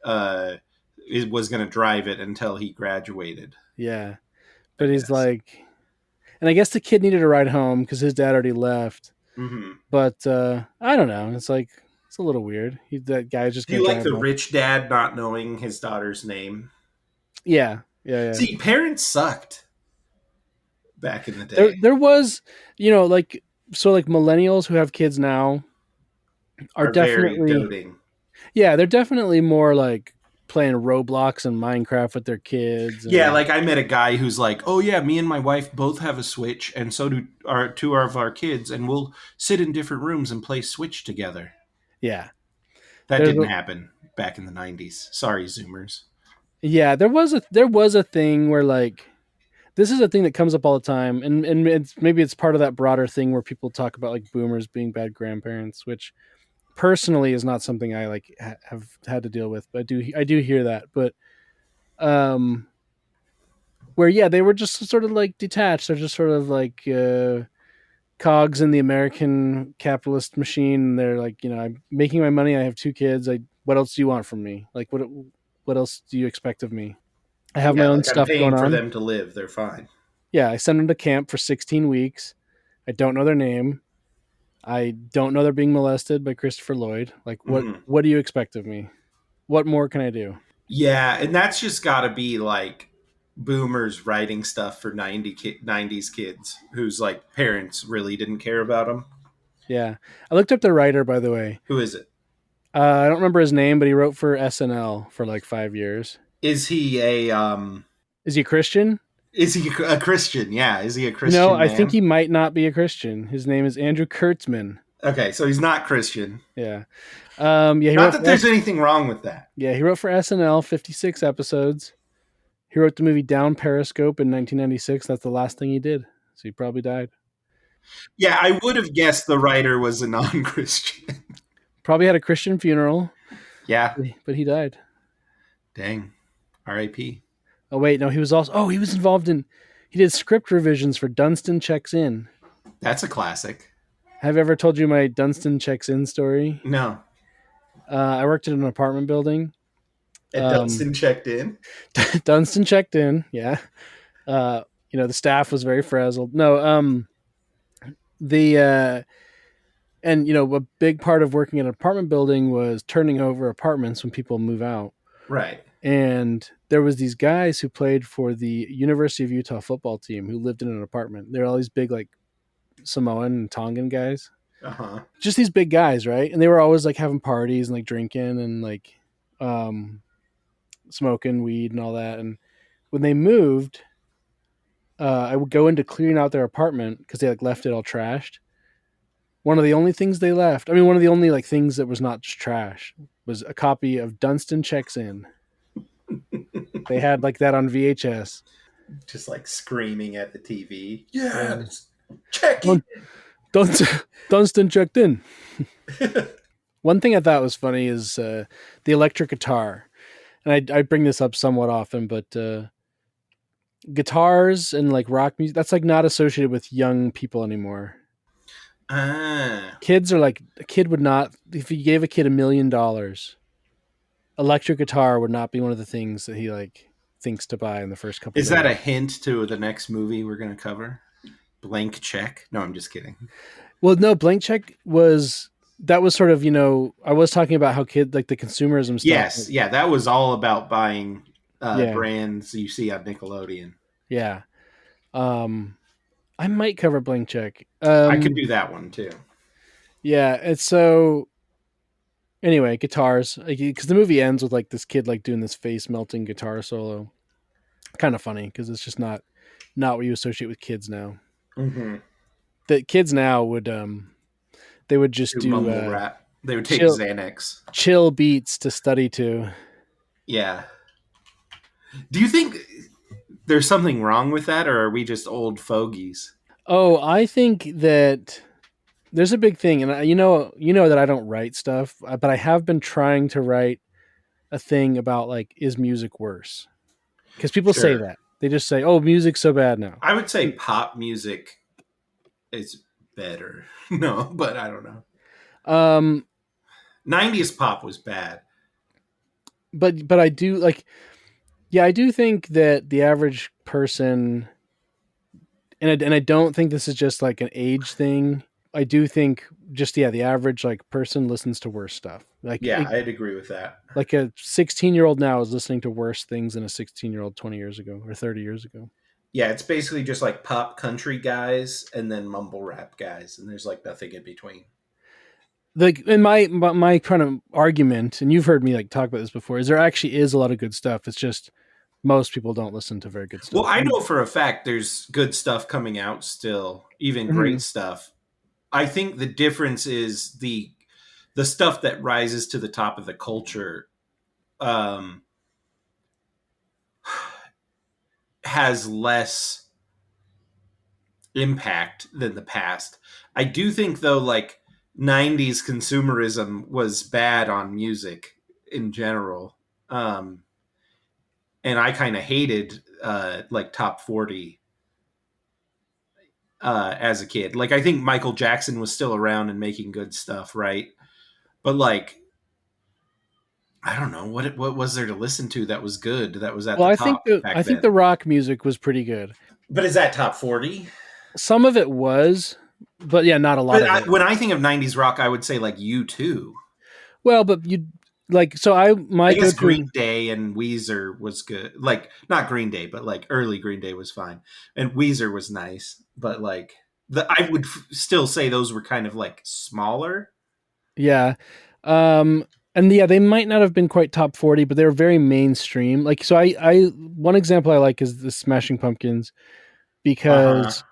was going to drive it until he graduated. Yeah. I but he's guess. like, and I guess the kid needed a ride home because his dad already left. Hmm. But I don't know. It's like it's a little weird. That guy's just Do gonna you like drive the home. rich dad not knowing his daughter's name? Yeah, yeah, yeah. See, parents sucked back in the There, day. there was, like like millennials who have kids now are Are very definitely, doting. yeah, they're definitely more like playing Roblox and Minecraft with their kids, Yeah, and like I met a guy who's like, "Oh yeah, me and my wife both have a Switch, and so do our two of our kids, and we'll sit in different rooms and play Switch together." yeah, That there's didn't a, happen back in the '90s. Sorry, Zoomers. yeah, there was a thing where like this is a thing that comes up all the time, and maybe it's part of that broader thing where people talk about like boomers being bad grandparents, which personally is not something I like have had to deal with, but I do hear that. But um where yeah, they were just sort of like detached. They're just sort of like cogs in the American capitalist machine. They're like, I'm making my money. I have two kids. I What else do you want from me? Like what else do you expect of me? I have my Yeah, own like I'm stuff going paying for on. them to live. They're fine. Yeah, I send them to camp for 16 weeks. I don't know their name. I don't know they're being molested by Christopher Lloyd. Like Hmm. what do you expect of me? What more can I do? Yeah, and that's just got to be like boomers writing stuff for 90s kids whose like parents really didn't care about them. Yeah. I looked up the writer, by the way. Who is it? I don't remember his name, but he wrote for SNL for like 5 years. Is he a Is he a Christian? is he a Christian? Yeah, is he a Christian I think man? he might not be a Christian. His name is Andrew Kurtzman. Okay, so he's not Christian. Yeah. Yeah, he Not wrote that for there's anything wrong with that. he wrote for SNL 56 episodes. He wrote the movie Down Periscope in 1996. That's the last thing he did. So he probably died. Yeah, I would have guessed the writer was a non-Christian. Probably had a Christian funeral, Yeah, but he died. dang. R.I.P. Oh wait, no, he was involved in he did script revisions for Dunstan Checks In. That's a classic. Have I ever told you my Dunstan Checks In story? No, I worked in an apartment building. Ed Dunstan checked in. Dunstan checked in, yeah. Uh, the staff was very frazzled. No, the and a big part of working in an apartment building was turning over apartments when people move out. Right. And there was these guys who played for the University of Utah football team who lived in an apartment. They're all these big like Samoan and Tongan guys. Uh huh. Just these big guys, right? And they were always like having parties and like drinking and like smoking weed and all that. And when they moved, I would go into clearing out their apartment because they like left it all trashed. One of the only things they left, I mean, one of the only like things that was not just trash was a copy of Dunstan Checks In. They had like that on VHS. Just like screaming at the TV. Yeah. Yes. Check it. Dunstan checked in. One thing I thought was funny is the electric guitar. And I bring this up somewhat often, but guitars and like rock music, that's like not associated with young people anymore. Kids are like, a kid would not, if you gave a kid $1,000,000, electric guitar would not be one of the things that he like thinks to buy in the first couple Is days. that a hint to the next movie we're going to cover? Blank Check? No, I'm just kidding. Well, no, Blank Check was sort of, I was talking about how like the consumerism stuff. Yes, yeah, that was all about buying Yeah. brands you see on Nickelodeon. Yeah. I might cover Blank Check. I could do that one too. Yeah, it's so. Anyway, guitars, because the movie ends with like this kid like doing this face melting guitar solo. Kind of funny because it's just not what you associate with kids now. Mm-hmm. The kids now would they would just do mumble rap. They would take chill- Xanax. chill beats to study to. Yeah. Do you think there's something wrong with that, or are we just old fogies? Oh, I think that there's a big thing, and you know that I don't write stuff, but I have been trying to write a thing about like, is music worse? Because people say Sure. that. They just say, "Oh, music's so bad now." I would say pop music is better. No, but I don't know. 90s pop was bad. But I do like, yeah, I do think that the average person and I don't think this is just like an age thing. I do think just the average like person listens to worse stuff. Yeah, I'd agree with that. Like a 16-year-old now is listening to worse things than a 16-year-old 20 years ago or 30 years ago. Yeah, it's basically just like pop country guys and then mumble rap guys, and there's like nothing in between. Like in my kind of argument, and you've heard me like talk about this before, is there actually is a lot of good stuff. It's just most people don't listen to very good Well, stuff. I know for a fact there's good stuff coming out still, even great Mhm. stuff. I think the difference is the stuff that rises to the top of the culture um, has less impact than the past. I do think though, like 90s consumerism was bad on music in general. And I kind of hated like top 40 as a kid. Like I think Michael Jackson was still around and making good stuff, right? But like I don't know what was there to listen to that was good that was at Well, the I think top back the then. rock music was pretty good. But is that top 40? Some of it was, but yeah, not a lot But of it. when I think of 90s rock, I would say like U2. Well, but you like so I I my guess go-to. Green Day and Weezer was good. Like not Green Day, but like early Green Day was fine, and Weezer was nice. But like I would still say those were kind of like smaller. Yeah. And yeah, they might not have been quite top 40, but they were very mainstream. Like so I one example I like is the Smashing Pumpkins Uh huh. because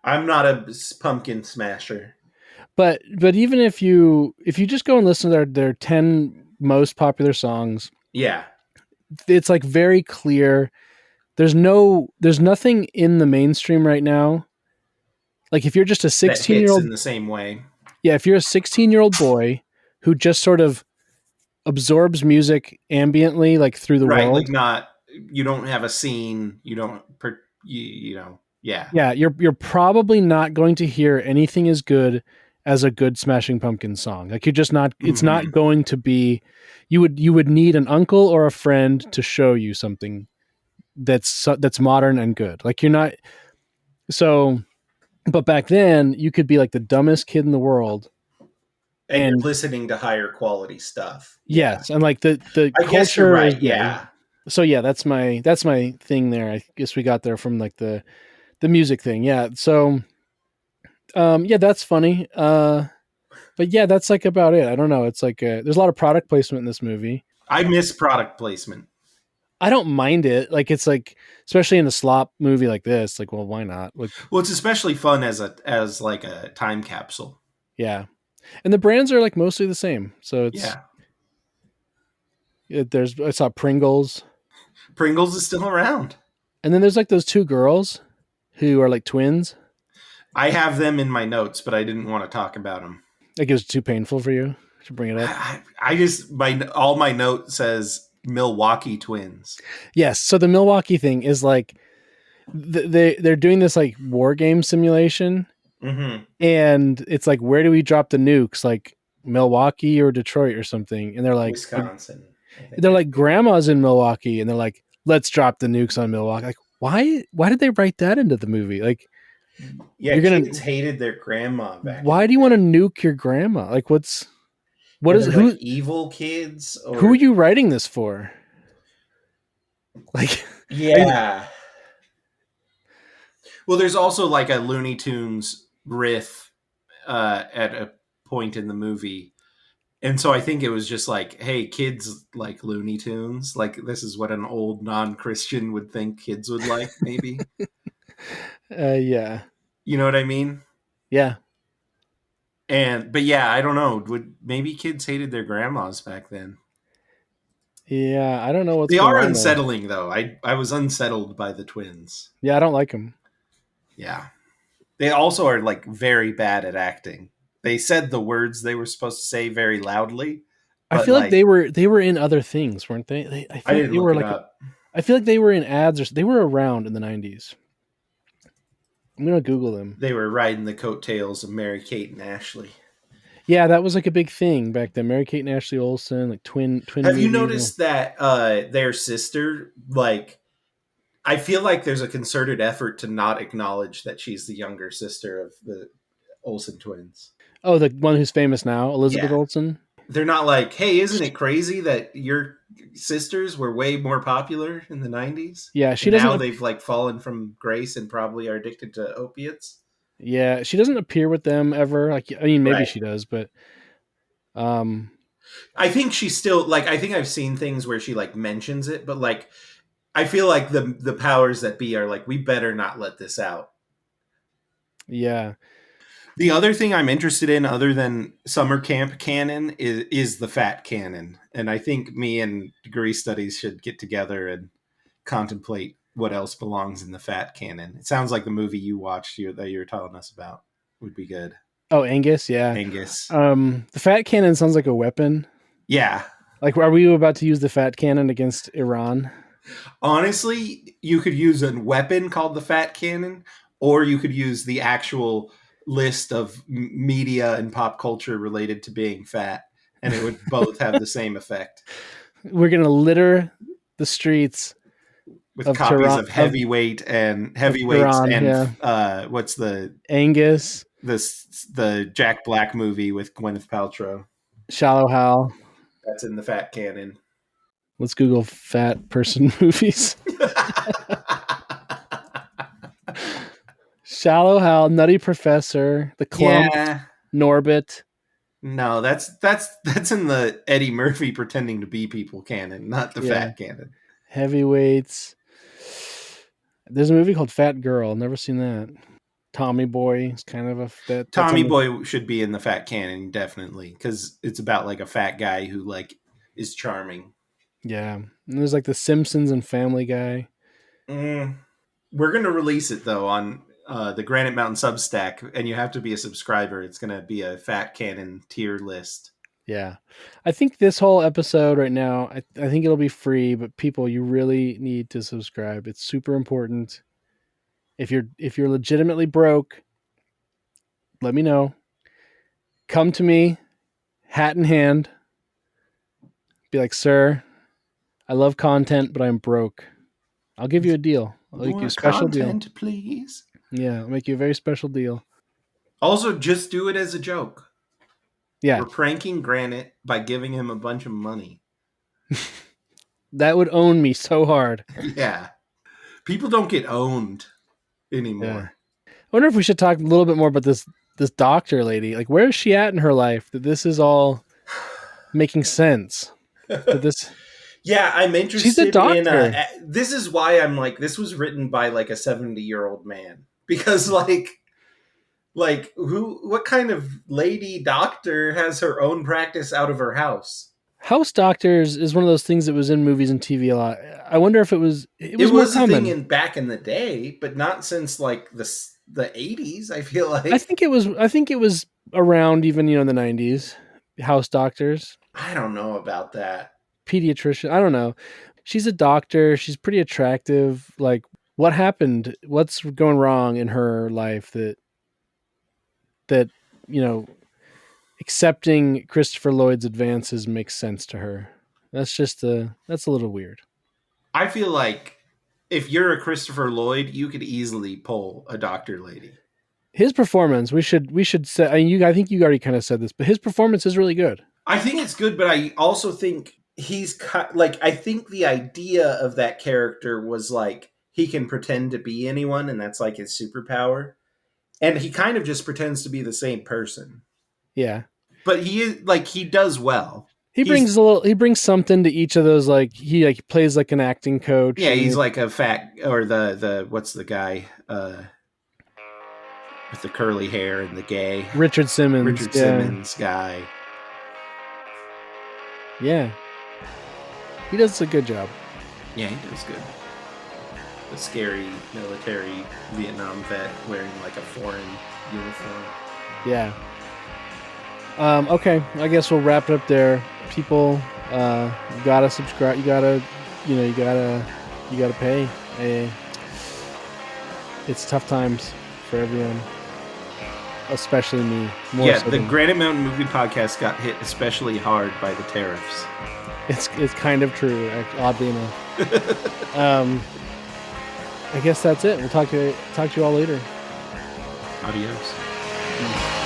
I'm not a pumpkin smasher. but even if you just go and listen to their 10 most popular songs, Yeah, it's like very clear. There's nothing in the mainstream right now. Like if you're just a that 16 year hits old in the same way. yeah, if you're a 16-year-old boy who just sort of absorbs music ambiently like through the Right, like world. not you don't have a scene. You don't. You know. Yeah. Yeah, you're probably not going to hear anything as good as a good Smashing Pumpkins song. Like you're just not. It's not Mm-hmm. going to be. You would need an uncle or a friend to show you something that's modern and good. Like you're not. So, but back then you could be like the dumbest kid in the world, And you're and listening to higher quality stuff. Yeah, yes, and like the I guess you're culture is right. there. Yeah. So yeah, that's my thing there. I guess we got there from like the music thing. Yeah. So yeah, that's funny. But yeah, that's like about it. I don't know. It's like there's a lot of product placement in this movie. I miss product placement. I don't mind it. Like it's like, especially in a slop movie like this. Like, well, why not? Like, Well, it's especially fun as like a time capsule. yeah, and the brands are like mostly the same. So Yeah. there's I saw Pringles, Pringles is still around. and then there's like those two girls who are like twins. I have them in my notes, but I didn't want to talk about them. Like it was too painful for you to bring it up. I just all my note says Milwaukee Twins. Yes. So the Milwaukee thing is like they're doing this like war game simulation, Mm-hmm. and it's like, where do we drop the nukes? Like Milwaukee or Detroit or something? And Wisconsin. I think they're like grandma's in Milwaukee, and they're like, let's drop the nukes on Milwaukee. Like, why did they write that into the movie? Like, yeah, you're gonna kids hated their grandma back in why the do you want to day. nuke your grandma? Like, what Yeah, is they're like evil kids who are or you writing this for? Like, yeah. Well, there's also like a Looney Tunes riff at a point in the movie. And so I think it was just like, hey, kids like Looney Tunes. Like, this is what an old non Christian would think kids would like, maybe. yeah, You know what I mean? yeah, But yeah, I don't know. Maybe kids hated their grandmas back then? yeah. I don't know what's They going are on there. unsettling, though. I was unsettled by the twins. Yeah, I don't like them. Yeah. They also are like very bad at acting. They said the words they were supposed to say very loudly, I but feel like like they were in other things, weren't they? I I feel like didn't they look were it like up. I feel like they were in ads or they were around in the 90s. I'm gonna Google them. They were riding the coattails of Mary Kate and Ashley. Yeah, that was like a big thing back then. Mary Kate and Ashley Olsen, like twin Have you movies. noticed that their sister, like I feel like there's a concerted effort to not acknowledge that she's the younger sister of the Olsen twins. Oh, the one who's famous now, Elizabeth Yeah. Olsen. They're not like, hey, isn't it crazy that your sisters were way more popular in the 90s? Yeah, she and doesn't. now they've like fallen from grace and probably are addicted to opiates. Yeah, she doesn't appear with them ever. Like, I mean, maybe Right. she does, but I think she's still like, I think I've seen things where she like mentions it, but like I feel like the powers that be are like, we better not let this out. yeah. The other thing I'm interested in, other than summer camp canon, is the fat canon, and I think me and degree studies should get together and contemplate what else belongs in the fat canon. It sounds like the movie you watched that you were telling us about would be good. Oh, Angus, yeah. Angus. The fat cannon sounds like a weapon. Yeah. Like, are we about to use the fat cannon against Iran? Honestly, you could use a weapon called the fat cannon, or you could use the actual list of media and pop culture related to being fat, and it would both have the same effect. We're gonna litter the streets with of copies Tehran, of Heavyweights and what's the Angus, the Jack Black movie with Gwyneth Paltrow. Shallow Hal. That's in the fat canon. Let's Google fat person movies. Shallow Hal, Nutty Professor, The Clump, Yeah. Norbit. No, that's in the Eddie Murphy pretending to be people canon, not the fat canon. Heavyweights. There's a movie called Fat Girl. Never seen that. Tommy Boy is kind of Tommy Boy should be in the fat canon, definitely, because it's about like a fat guy who like is charming. Yeah, and there's like The Simpsons and Family Guy. We're gonna release it though on the Granite Mountain Substack, and you have to be a subscriber. It's gonna be a fat canon tier list. Yeah, I think this whole episode right now, I think it'll be free, but people, you really need to subscribe. It's super important. If you're legitimately broke, let me know. Come to me, hat in hand. Be like, sir, I love content, but I'm broke. I'll give you a deal. I'll make you a special content, deal. Please. Yeah, I'll make you a very special deal. Also, just do it as a joke. Yeah. We're pranking Granite by giving him a bunch of money. That would own me so hard. Yeah. People don't get owned anymore. Yeah. I wonder if we should talk a little bit more about this doctor lady. Like, where is she at in her life that this is all making sense? That this... Yeah, I'm interested. She's a doctor. This is why I'm like, this was written by like a 70-year-old man. Because like what kind of lady doctor has her own practice out of her house? House doctors is one of those things that was in movies and TV a lot. I wonder if it was more common. A thing back in the day, but not since like the 80s, I feel like. I think it was around even, in the 90s. House doctors. I don't know about that. Pediatrician. I don't know. She's a doctor. She's pretty attractive. Like, what happened? What's going wrong in her life that accepting Christopher Lloyd's advances makes sense to her? That's a little weird. I feel like if you're a Christopher Lloyd, you could easily pull a doctor lady. His performance, we should say. I think you already kind of said this, but his performance is really good. I think it's good, but I also think he's like, I think the idea of that character was like he can pretend to be anyone, and that's like his superpower. And he kind of just pretends to be the same person. Yeah. But he is like, he does well. He brings something to each of those. Like he plays like an acting coach. Yeah, he's like a fat, or the what's the guy with the curly hair and the gay Richard Simmons guy. Yeah. He does a good job. Yeah, he does good. The scary military Vietnam vet wearing like a foreign uniform. Yeah. Okay, I guess we'll wrap it up there. People, you gotta subscribe. You gotta pay. It's tough times for everyone, especially me. The Granite Mountain Movie Podcast got hit especially hard by the tariffs. It's kind of true, oddly enough. I guess that's it. We'll talk to you all later. Adios.